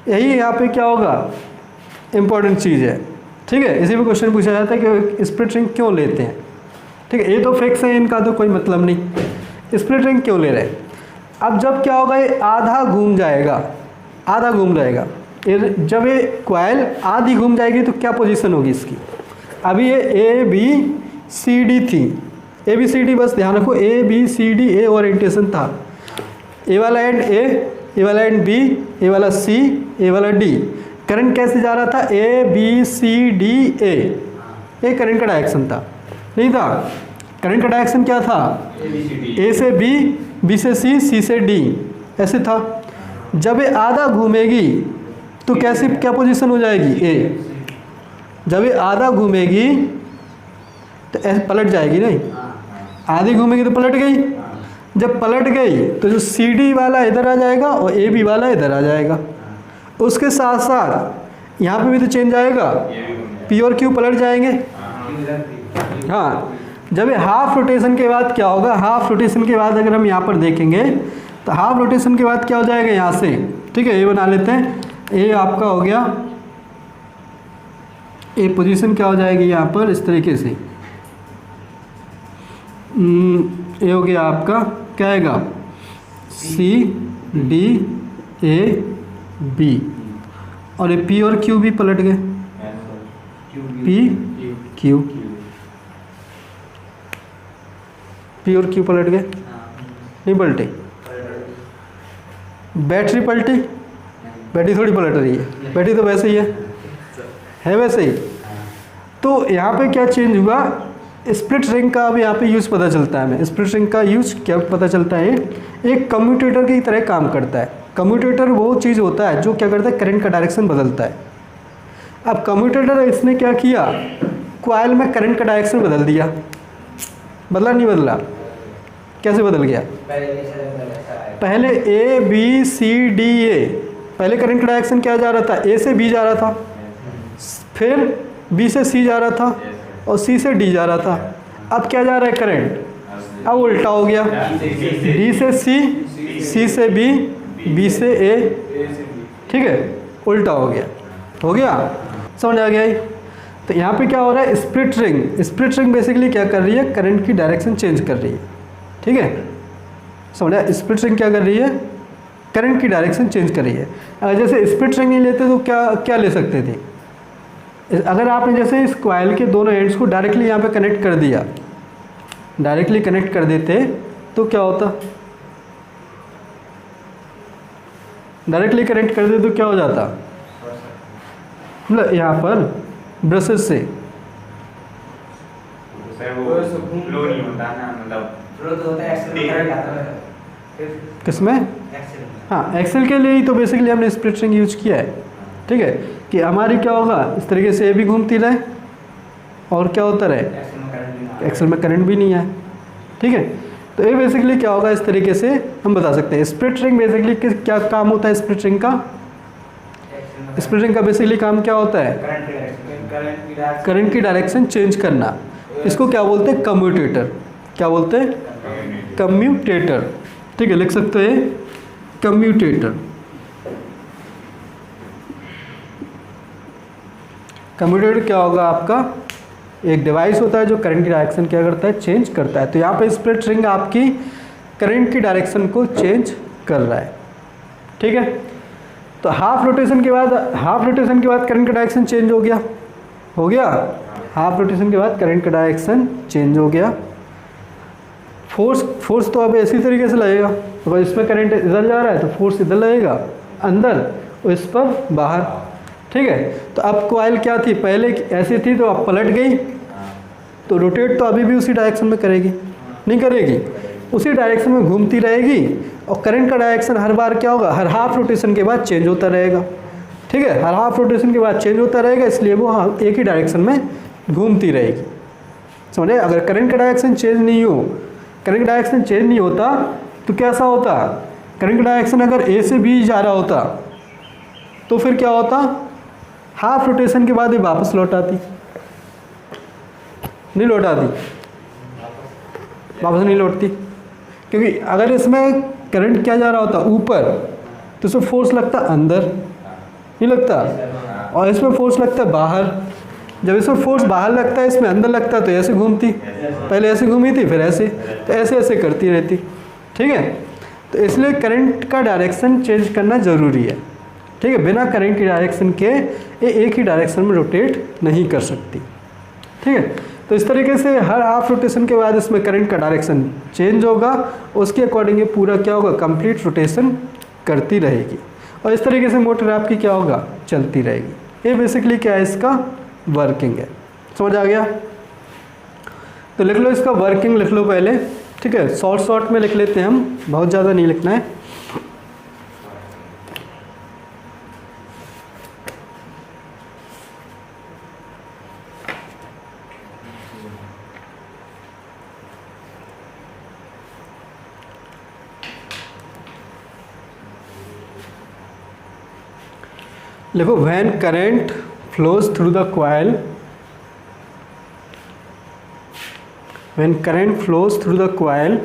यही यहाँ पे क्या होगा, इम्पोर्टेंट चीज़ है, ठीक है। इसी में क्वेश्चन पूछा जाता है कि स्प्लिट रिंग क्यों लेते हैं, ठीक है। ये तो फिक्स है, इनका तो कोई मतलब नहीं, स्प्लिट रिंग क्यों ले रहे हैं। अब जब क्या होगा, ये आधा घूम जाएगा, आधा घूम जाएगा। जब ये कॉइल आधी घूम जाएगी तो क्या पोजीशन होगी इसकी। अभी ये ए बी सी डी थी, ए बी सी डी, बस ध्यान रखो A B C D, A orientation था। ए वाला एंड ए वाला एंड बी, ए वाला सी, ए वाला डी। करंट कैसे जा रहा था, ए बी सी डी ए, ये करंट का डायरेक्शन था, नहीं था। करंट का डायरेक्शन क्या था, ए से बी, बी से सी से डी, ऐसे था। जब ये आधा घूमेगी तो कैसी क्या पोजीशन हो जाएगी, ए। जब ये आधा घूमेगी तो ऐसे पलट जाएगी, नहीं, आधी घूमेगी तो पलट गई। जब पलट गई तो जो सी डी वाला इधर आ जाएगा और ए बी वाला इधर आ जाएगा। उसके साथ साथ यहाँ पे भी तो चेंज आएगा, पी और क्यू पलट जाएंगे। हाँ, जब ये हाफ रोटेशन के बाद क्या होगा, हाफ रोटेशन के बाद अगर हम यहाँ पर देखेंगे तो हाफ रोटेशन के बाद क्या हो जाएगा यहाँ से, ठीक है। ये बना लेते हैं, ये आपका हो गया, ये पोजीशन क्या हो जाएगी यहाँ पर इस तरीके से। ये हो गया आपका, क्या आएगा, सी डी ए बी, और ये पी और क्यू भी पलट गए, पी क्यू, पी और क्यू पलट गए, नहीं पलटे। बैटरी पलटी, बैटरी थोड़ी पलट रही है, बैटरी तो वैसे ही है वैसे ही। तो यहाँ पे क्या चेंज हुआ, स्प्लिट रिंग का अब यहाँ पे यूज़ पता चलता है हमें। स्प्लिट रिंग का यूज़ क्या पता चलता है, एक कम्यूटेटर की तरह काम करता है। कम्यूटेटर वो चीज़ होता है जो क्या करता है, करंट का डायरेक्शन बदलता है। अब कम्यूटेटर इसने क्या किया, कॉइल में करंट का डायरेक्शन बदल दिया। बदला नहीं बदला, कैसे बदल गया, पहले ए बी सी डी ए, पहले करंट का डायरेक्शन क्या जा रहा था, ए से बी जा रहा था, फिर बी से सी जा रहा था और सी से डी जा रहा था। अब क्या जा रहा है करंट, अब उल्टा हो गया, डी से सी, सी से बी, बी से ए, ठीक है, उल्टा हो गया, हो गया, समझ आ गया ही। तो यहाँ पे क्या हो रहा है, split ring, split ring basically क्या कर रही है, करंट की डायरेक्शन चेंज कर रही है, ठीक है, समझा। स्प्लिट रिंग क्या कर रही है, करंट की डायरेक्शन चेंज कर रही है। अगर जैसे स्प्लिट रिंग नहीं लेते तो क्या क्या ले सकते थे, अगर आपने जैसे इस कॉइल के दोनों एंड्स को डायरेक्टली यहाँ पे कनेक्ट कर दिया, डायरेक्टली कनेक्ट कर देते तो क्या होता, डायरेक्टली कनेक्ट कर दे तो क्या हो जाता, मतलब यहाँ पर ब्रशेस से फ्लो नहीं होता ना, मतलब फ्लो तो होता है एक्सेल में करंट आता है, किसमें, एक्सेल में। हाँ, एक्सेल के लिए ही तो बेसिकली हमने स्प्लिट रिंग यूज किया है, ठीक है। कि हमारी क्या होगा, इस तरीके से ये भी घूमती रहे और क्या होता रहे, एक्सेल में करंट भी नहीं आए, ठीक है। तो ये बेसिकली क्या होगा, इस तरीके से हम बता सकते हैं। स्प्लिट रिंग बेसिकली क्या काम होता है, स्प्लिट रिंग का, स्प्लिट रिंग का बेसिकली काम क्या होता है, करंट की डायरेक्शन चेंज करना। इसको क्या बोलते हैं, कम्यूटेटर, क्या बोलते हैं, कम्यूटेटर, ठीक है, लिख सकते हैं कम्यूटेटर। कम्यूटेटर क्या होगा आपका, एक डिवाइस होता है जो करंट की डायरेक्शन क्या करता है, चेंज करता है। तो यहाँ पे स्प्लिट रिंग आपकी करंट की डायरेक्शन को चेंज कर रहा है, ठीक है। तो हाफ रोटेशन के बाद करंट का डायरेक्शन चेंज हो गया, हाफ रोटेशन के बाद करंट का डायरेक्शन चेंज हो गया। फोर्स तो अब इसी तरीके से लगेगा, तो इसमें करंट इधर जा रहा है तो फोर्स इधर लगेगा अंदर और इस पर बाहर, ठीक है। तो अब कॉइल क्या थी, पहले ऐसी थी तो अब पलट गई, तो रोटेट तो अभी भी उसी डायरेक्शन में करेगी, नहीं करेगी, उसी डायरेक्शन में घूमती रहेगी। और करंट का डायरेक्शन हर बार क्या होगा, हर हाफ रोटेशन के बाद चेंज होता रहेगा, ठीक है, हर हाफ रोटेशन के बाद चेंज होता रहेगा, इसलिए वो एक ही डायरेक्शन में घूमती रहेगी, समझे। अगर करंट का डायरेक्शन चेंज नहीं होता तो कैसा होता, करंट का डायरेक्शन अगर ए से बी जा रहा होता तो फिर क्या होता, हाफ रोटेशन के बाद ये वापस लौट आती, नहीं लौटती, क्योंकि अगर इसमें करंट क्या जा रहा होता ऊपर तो इसमें फोर्स लगता अंदर, नहीं लगता, और इसमें फोर्स लगता है बाहर। जब इसमें फोर्स बाहर लगता है, इसमें अंदर लगता है, तो ऐसे घूमती, पहले ऐसे घूमी थी फिर ऐसे, तो ऐसे करती रहती, ठीक है। तो इसलिए करंट का डायरेक्शन चेंज करना ज़रूरी है, ठीक है। बिना करंट की डायरेक्शन के ये एक ही डायरेक्शन में रोटेट नहीं कर सकती, ठीक है। तो इस तरीके से हर हाफ रोटेशन के बाद इसमें करंट का डायरेक्शन चेंज होगा, उसके अकॉर्डिंग ये पूरा क्या होगा, कंप्लीट रोटेशन करती रहेगी, और इस तरीके से मोटर आपकी क्या होगा, चलती रहेगी। ये बेसिकली क्या है, इसका वर्किंग है, समझ आ गया। तो लिख लो इसका वर्किंग, लिख लो पहले, ठीक है। शॉर्ट में लिख लेते हैं हम, बहुत ज़्यादा नहीं लिखना है। लिखो when current flows through the coil, when current flows through the coil,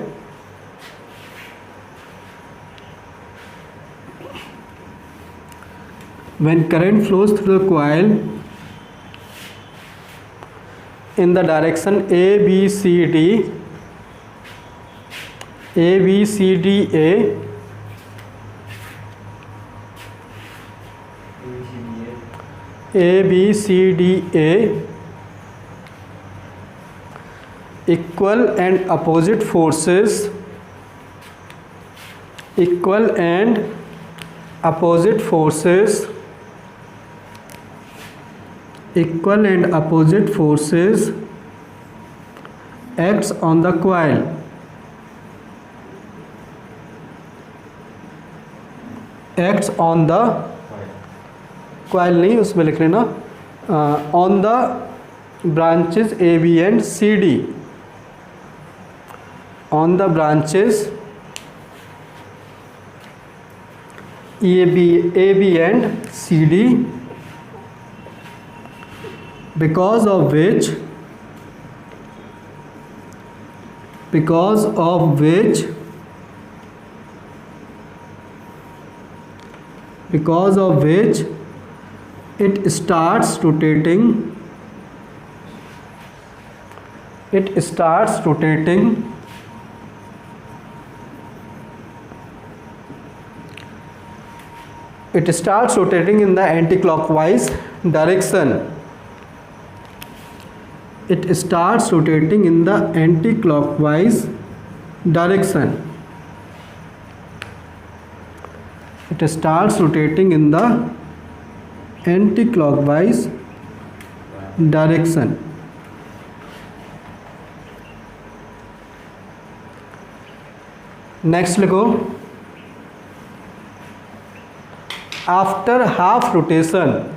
in the direction A B C D A equal and opposite forces acts on the coil, नहीं उसमें लिख लेना, on the branches A B and C D, on the branches A B and C D, because of which it starts rotating in the anti-clockwise direction. It starts rotating in the anti-clockwise direction. Next लिखो, after half rotation,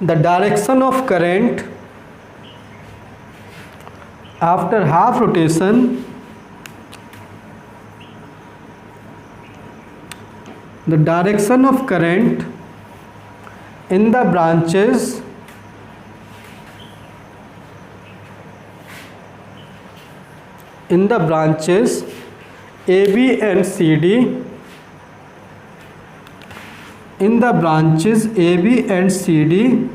the direction of current after half rotation, the direction of current in the branches AB and CD, in the branches AB and CD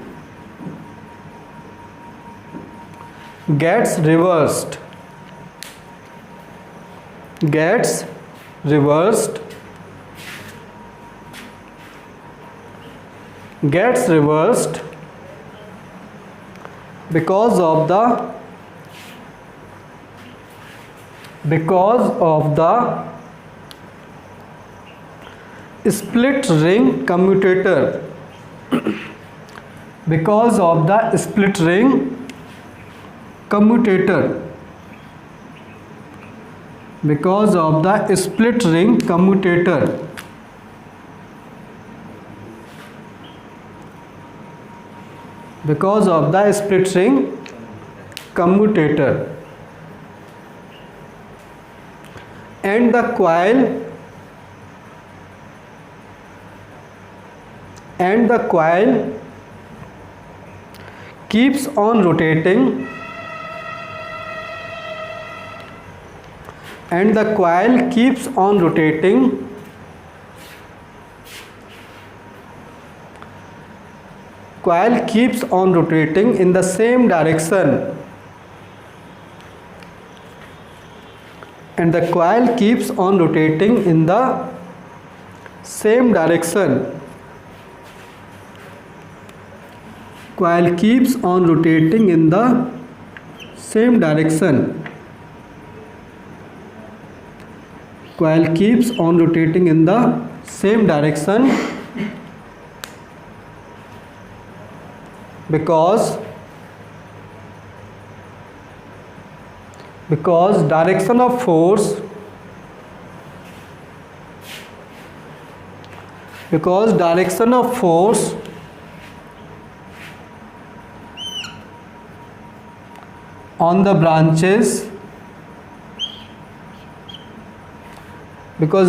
gets reversed because of the split ring commutator. Because of the split ring commutator. Because of the split ring commutator. Because of the split ring commutator. And the coil keeps on rotating. And the coil keeps on rotating in the same direction. And the coil keeps on rotating in the same direction. Coil keeps on rotating in the same direction. Coil keeps on rotating in the same direction because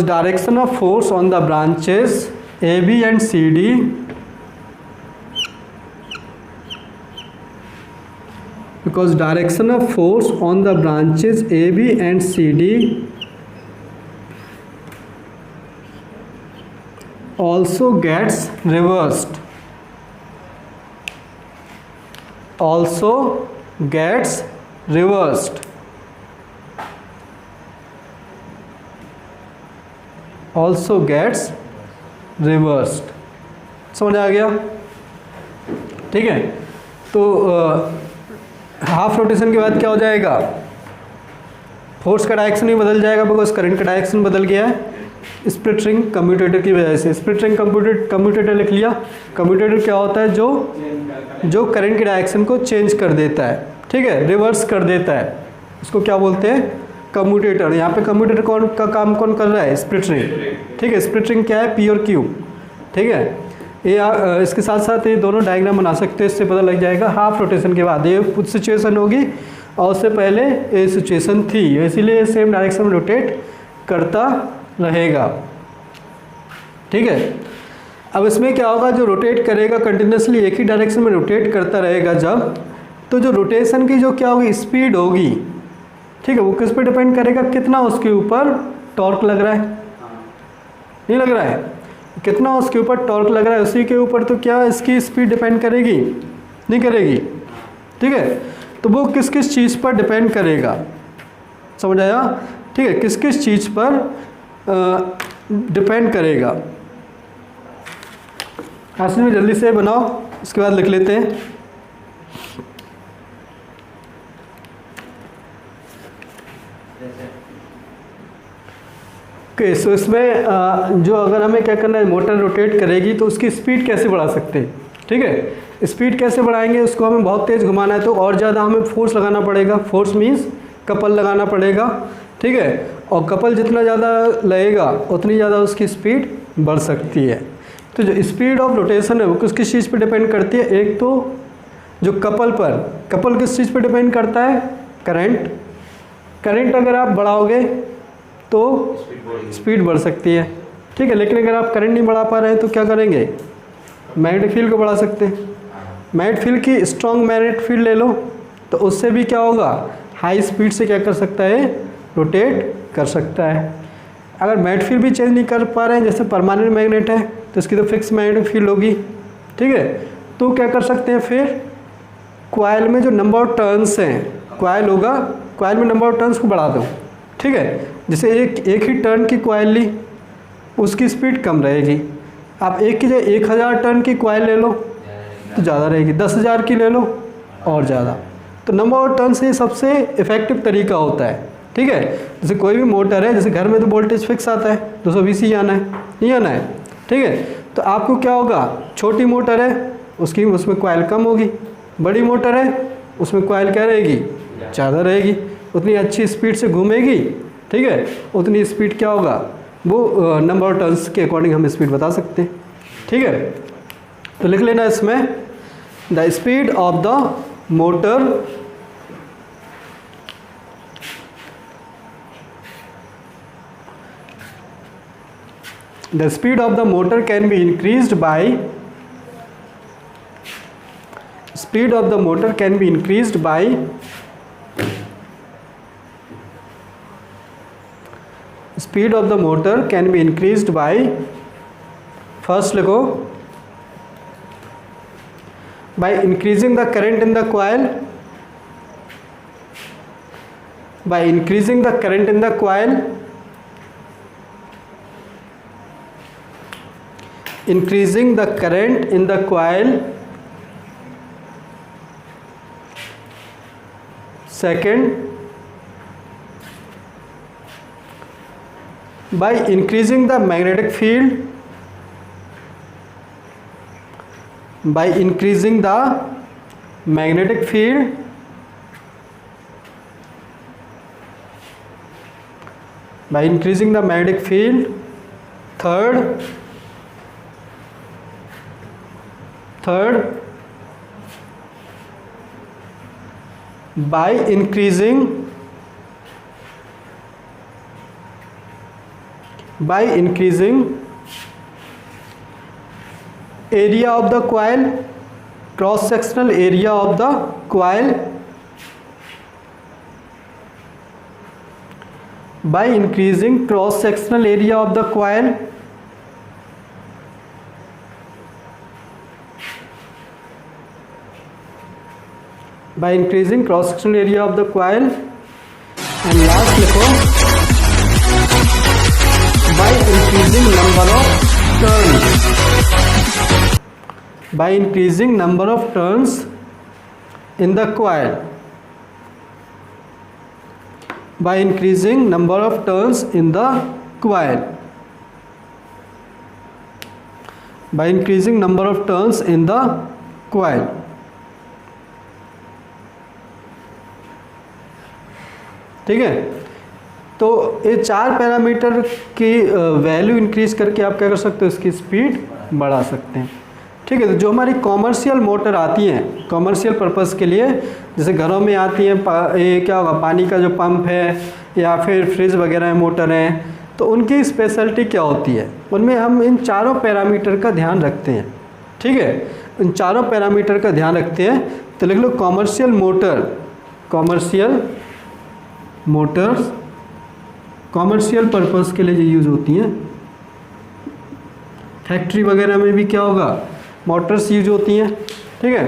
direction of force on the branches AB and CD because direction of force on the branches AB and CD also gets reversed. समझ आ गया? ठीक है, तो हाफ रोटेशन के बाद क्या हो जाएगा? फोर्स का डायरेक्शन भी बदल जाएगा बिकॉज करंट का डायरेक्शन बदल गया है स्प्लिट रिंग कम्यूटेटर की वजह से। स्प्लिट रिंग कम्यूटेटर लिख लिया। कम्यूटेटर क्या होता है? जो करंट के डायरेक्शन को चेंज कर देता है, ठीक है, रिवर्स कर देता है, उसको क्या बोलते हैं? कम्यूटेटर। यहाँ पे कम्यूटेटर कौन कर रहा है? Split ring. ठीक है, स्प्लिट रिंग क्या है? पी और क्यू। ठीक है, ये इसके साथ साथ ये दोनों डायग्राम बना सकते हैं, इससे पता लग जाएगा। हाफ रोटेशन के बाद ये कुछ सिचुएशन होगी और उससे पहले ये सिचुएशन थी, इसीलिए सेम डायरेक्शन में रोटेट करता रहेगा। ठीक है, अब इसमें क्या होगा? जो रोटेट करेगा कंटिन्यूसली एक ही डायरेक्शन में रोटेट करता रहेगा जब, तो जो रोटेशन की जो क्या होगी? स्पीड होगी। ठीक है, वो किस पे डिपेंड करेगा? कितना उसके ऊपर टॉर्क लग रहा है, नहीं लग रहा है? कितना उसके ऊपर टॉर्क लग रहा है उसी के ऊपर तो क्या इसकी स्पीड डिपेंड करेगी? नहीं करेगी। ठीक है, तो वो किस किस चीज़ पर डिपेंड करेगा? समझ आया? ठीक है, किस किस चीज़ पर डिपेंड करेगा? आसन में जल्दी से बनाओ, उसके बाद लिख लेते हैं। ओके, सो इसमें जो अगर हमें क्या करना है, मोटर रोटेट करेगी तो उसकी स्पीड कैसे बढ़ा सकते हैं? ठीक है, स्पीड कैसे बढ़ाएंगे? उसको हमें बहुत तेज़ घुमाना है तो और ज़्यादा हमें फोर्स लगाना पड़ेगा। फोर्स मीन्स कपल लगाना पड़ेगा। ठीक है, और कपल जितना ज़्यादा लगेगा उतनी ज़्यादा उसकी स्पीड बढ़ सकती है। तो जो स्पीड ऑफ रोटेशन है वो किस किस चीज़ पर डिपेंड करती है? एक तो जो कपल पर, कपल किस चीज़ पर डिपेंड करता है? करंट। करंट अगर आप बढ़ाओगे तो स्पीड बढ़ सकती है। ठीक है, लेकिन अगर आप करंट नहीं बढ़ा पा रहे हैं तो क्या करेंगे? मैग्नेटिक फील्ड को बढ़ा सकते हैं। मैग्नेटिक फील्ड की स्ट्रॉन्ग मैग्नेटिक फील्ड ले लो तो उससे भी क्या होगा, हाई स्पीड से क्या कर सकता है, रोटेट कर सकता है। अगर मैग्नेटिक फील्ड भी चेंज नहीं कर पा रहे हैं, जैसे परमानेंट मैग्नेट है तो इसकी तो फिक्स मैग्नेटिक फील्ड होगी, ठीक है। तो क्या कर सकते हैं फिर, कॉइल में जो नंबर ऑफ टर्न्स हैं, कॉइल होगा, कॉइल में नंबर ऑफ टर्न्स को बढ़ा दो, ठीक है। जैसे एक ही टर्न की कॉइल ली, उसकी स्पीड कम रहेगी। आप एक की जगह 1000 टर्न की कॉइल ले लो तो ज़्यादा रहेगी, 10,000 की ले लो और ज़्यादा। तो नंबर ऑफ टर्न से सबसे इफेक्टिव तरीका होता है, ठीक है। जैसे कोई भी मोटर है, जैसे घर में तो वोल्टेज फिक्स आता है 220 ही आना है, नहीं आना है, ठीक है। तो आपको क्या होगा, छोटी मोटर है उसमें कॉइल कम होगी, बड़ी मोटर है उसमें कॉइल क्या रहेगी, ज़्यादा रहेगी, उतनी अच्छी स्पीड से घूमेगी, ठीक है। उतनी स्पीड क्या होगा, वो नंबर ऑफ टर्न्स के अकॉर्डिंग हम स्पीड बता सकते हैं, ठीक है। तो लिख लेना इसमें, the speed of the motor can be increased by speed of the motor can be increased by speed of the motor can be increased by, first लिखो, by increasing the current in the coil, by increasing the current in the coil, increasing the current in the coil, second, by increasing the magnetic field, by increasing the magnetic field, by increasing the magnetic field, third, by increasing area of the coil, cross sectional area of the coil, by increasing cross sectional area of the coil, by increasing cross sectional area of the coil, and last लिखो, by increasing number of turns, by increasing number of turns in the coil, by increasing number of turns in the coil, by increasing number of turns in the coil, ठीक है। तो ये 4 पैरामीटर की वैल्यू इंक्रीज करके आप क्या कर सकते हो, इसकी स्पीड बढ़ा सकते हैं, ठीक है। तो जो हमारी कॉमर्शियल मोटर आती हैं कॉमर्शियल पर्पस के लिए, जैसे घरों में आती हैं, ये क्या होगा, पानी का जो पंप है या फिर फ्रिज वगैरह मोटर हैं, तो उनकी स्पेशलिटी क्या होती है, उनमें हम इन चारों पैरामीटर का ध्यान रखते हैं, ठीक है। इन चारों पैरामीटर का ध्यान रखते हैं। तो लिख लो, कॉमर्शियल मोटर्स कॉमर्शियल पर्पस के लिए जो यूज़ होती हैं, फैक्ट्री वगैरह में भी क्या होगा, मोटर्स यूज होती हैं, ठीक है।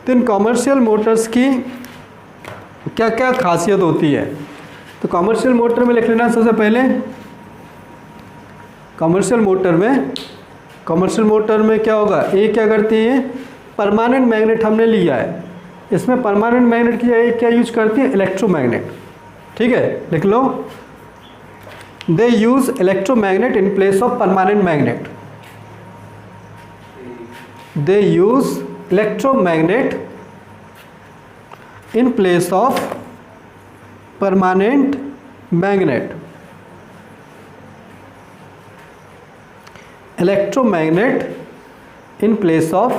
तो इन कॉमर्शियल मोटर्स की क्या क्या खासियत होती है, तो कॉमर्शियल मोटर में लिख लेना सबसे पहले, कॉमर्शियल मोटर में क्या होगा, ये क्या करती है, परमानेंट मैग्नेट हमने लिया है, इसमें परमानेंट मैग्नेट की जगह क्या यूज करती है, इलेक्ट्रोमैग्नेट, ठीक है। लिख लो, they use electromagnet in place of permanent magnet, they use electromagnet in place of permanent magnet, electromagnet in place of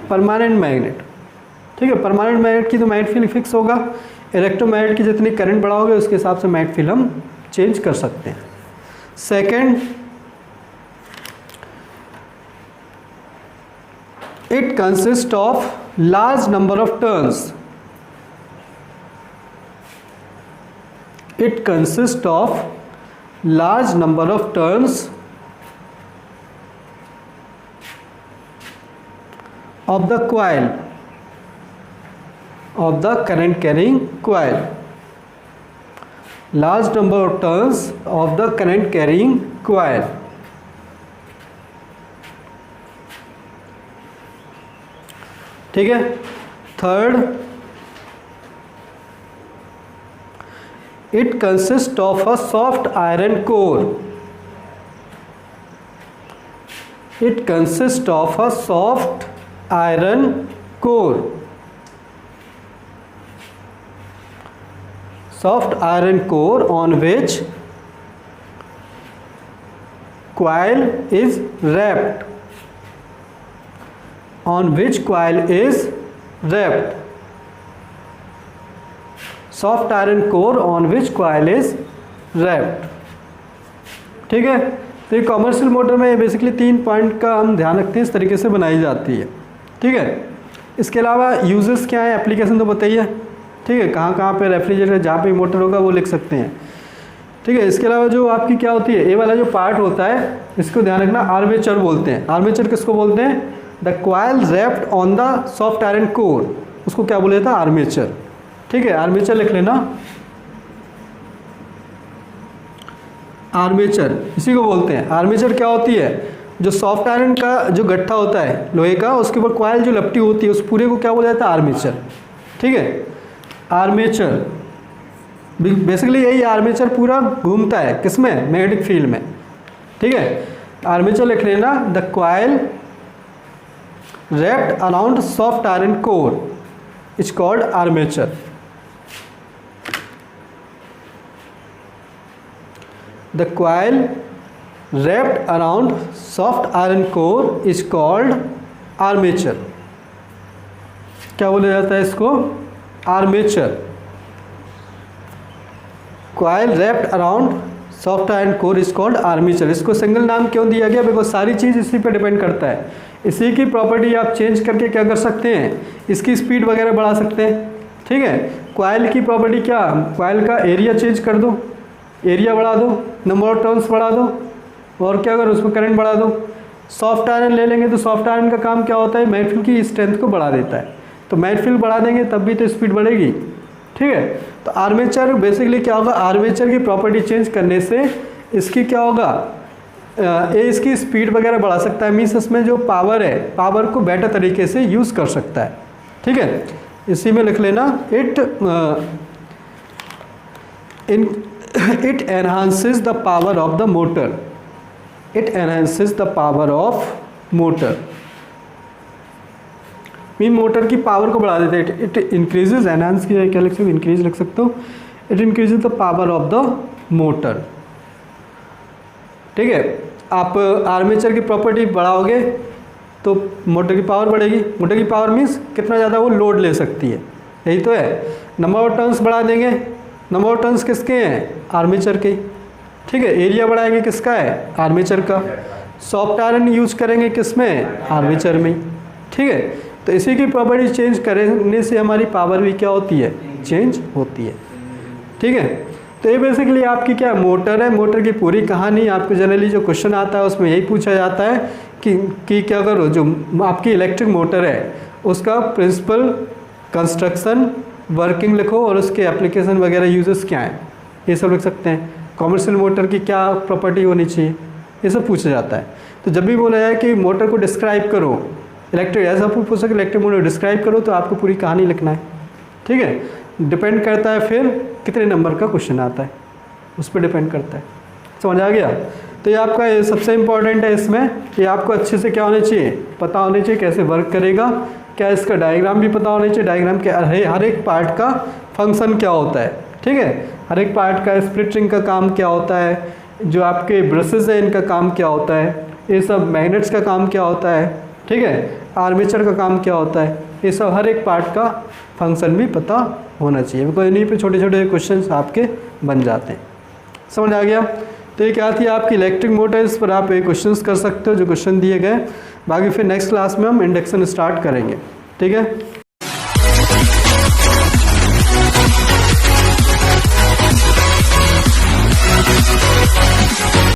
permanent magnet, ठीक है। परमानेंट मैग्नेट की तो मैग्नेट फील्ड फिक्स होगा, इलेक्ट्रोमैग्नेट की जितनी करंट बढ़ाओगे उसके हिसाब से मैग्नेट फील्ड हम चेंज कर सकते हैं। Second, It consists of large number of turns. It consists of large number of turns of the coil, of the current carrying coil. Large number of turns of the current carrying coil. ठीक है. Third, it consists of a soft iron core. It consists of a soft iron core. Soft iron core on which coil is wrapped. On which coil is wrapped. Soft iron core on which coil is wrapped. ठीक है. तो ये कॉमर्शियल मोटर में बेसिकली 3 पॉइंट का हम ध्यान रखते हैं, इस तरीके से बनाई जाती है. ठीक है. इसके अलावा यूजेस क्या है, एप्लीकेशन तो बताइए. ठीक है. कहाँ कहाँ पे रेफ्रिजरेटर जहाँ पे मोटर होगा वो लिख सकते हैं. ठीक है. इसके अलावा जो आपकी क्या होती है, ये वाला जो पार्ट होता है इसको ध्यान रखना, आर्मेचर बोलते हैं. आर्मेचर किसको बोलते हैं? The coil wrapped on the soft iron core, उसको क्या बोले था? आर्मेचर. ठीक है. आर्मेचर लिख लेना. आर्मेचर इसी को बोलते हैं. आर्मेचर क्या होती है? जो सॉफ्ट आयरन का जो गट्ठा होता है लोहे का, उसके ऊपर कॉइल जो लपटी होती है उस पूरे को क्या बोला जाता है? आर्मेचर. ठीक है. आर्मेचर बेसिकली यही आर्मेचर पूरा घूमता है किसमें? मैग्नेटिक फील्ड में. ठीक है. आर्मेचर लिख लेना. The coil wrapped around soft iron core is called armature. The coil wrapped around soft iron core is called armature. क्या बोला जाता है इसको? Armature. coil wrapped around soft iron core is called armature. इसको सिंगल नाम क्यों दिया गया? बिकॉज सारी चीज़ इसी पे डिपेंड करता है. इसी की प्रॉपर्टी आप चेंज करके क्या कर सकते हैं? इसकी स्पीड वगैरह बढ़ा सकते हैं. ठीक है. कॉइल की प्रॉपर्टी क्या? कॉइल का एरिया चेंज कर दो, एरिया बढ़ा दो, नंबर ऑफ टर्न्स बढ़ा दो, और क्या करो? उसमें करंट बढ़ा दो. सॉफ्ट आयरन ले लेंगे तो सॉफ्ट आयरन का काम क्या होता है? मैग्नेटिक फील्ड की स्ट्रेंथ को बढ़ा देता है. तो मैग्नेटिक फील्ड बढ़ा देंगे तब भी तो स्पीड बढ़ेगी. ठीक है. तो आर्मेचर बेसिकली क्या होगा? आर्मेचर की प्रॉपर्टी चेंज करने से इसकी क्या होगा? ये इसकी स्पीड वगैरह बढ़ा सकता है. मीन्स इसमें जो पावर है, पावर को बेटर तरीके से यूज़ कर सकता है. ठीक है. इसी में लिख लेना. It enhances the power of the motor. It enhances the power of motor. Mean motor की पावर को बढ़ा देते हैं. इट इंक्रीजेज, एनहांस की क्या लिख सकते हो? इंक्रीज लिख सकते हो. It increases the power of the motor. ठीक है. आप आर्मेचर की प्रॉपर्टी बढ़ाओगे तो मोटर की पावर बढ़ेगी. मोटर की पावर मीन्स कितना ज़्यादा वो लोड ले सकती है, यही तो है. नंबर ऑफ टर्न्स बढ़ा देंगे. नंबर ऑफ टर्न्स किसके हैं? आर्मेचर के. ठीक है. एरिया बढ़ाएंगे किसका है? आर्मेचर का. सॉफ्ट आयरन यूज करेंगे किसमें? आर्मेचर में. ठीक है. तो इसी की प्रॉपर्टी चेंज करने से हमारी पावर भी क्या होती है? चेंज होती है. ठीक है. तो ये बेसिकली आपकी क्या मोटर है. मोटर की पूरी कहानी आपको जनरली जो क्वेश्चन आता है उसमें यही पूछा जाता है कि क्या करो, जो आपकी इलेक्ट्रिक मोटर है उसका प्रिंसिपल, कंस्ट्रक्शन, वर्किंग लिखो और उसके एप्लीकेशन वगैरह यूजेस क्या हैं, ये सब लिख सकते हैं. कॉमर्शियल मोटर की क्या प्रॉपर्टी होनी चाहिए, ये सब पूछा जाता है. तो जब भी बोला जाए कि मोटर को डिस्क्राइब करो, इलेक्ट्रिक ऐसा पूछ सके इलेक्ट्रिक मोटर डिस्क्राइब करो, तो आपको पूरी कहानी लिखना है. ठीक है. डिपेंड करता है फिर कितने नंबर का क्वेश्चन आता है, उस पर डिपेंड करता है. समझ आ गया. तो ये आपका ये सबसे इम्पॉर्टेंट है. इसमें ये आपको अच्छे से क्या होना चाहिए? पता होना चाहिए कैसे वर्क करेगा. क्या इसका डायग्राम भी पता होना चाहिए. डायग्राम के हर एक पार्ट का फंक्शन क्या होता है. ठीक है. हर एक पार्ट का स्प्लिट रिंग का काम क्या होता है, जो आपके ब्रशेज हैं इनका काम क्या होता है, ये सब मैग्नेट्स का काम क्या होता है. ठीक है. आर्मेचर का काम क्या होता है, ये सब हर एक पार्ट का फंक्शन भी पता होना चाहिए. बिकॉज इन्हीं पे छोटे छोटे क्वेश्चंस आपके बन जाते हैं. समझ आ गया. तो ये क्या थी आपकी इलेक्ट्रिक मोटर्स पर आप ये क्वेश्चंस कर सकते हो जो क्वेश्चन दिए गए. बाकी फिर नेक्स्ट क्लास में हम इंडक्शन स्टार्ट करेंगे, ठीक है।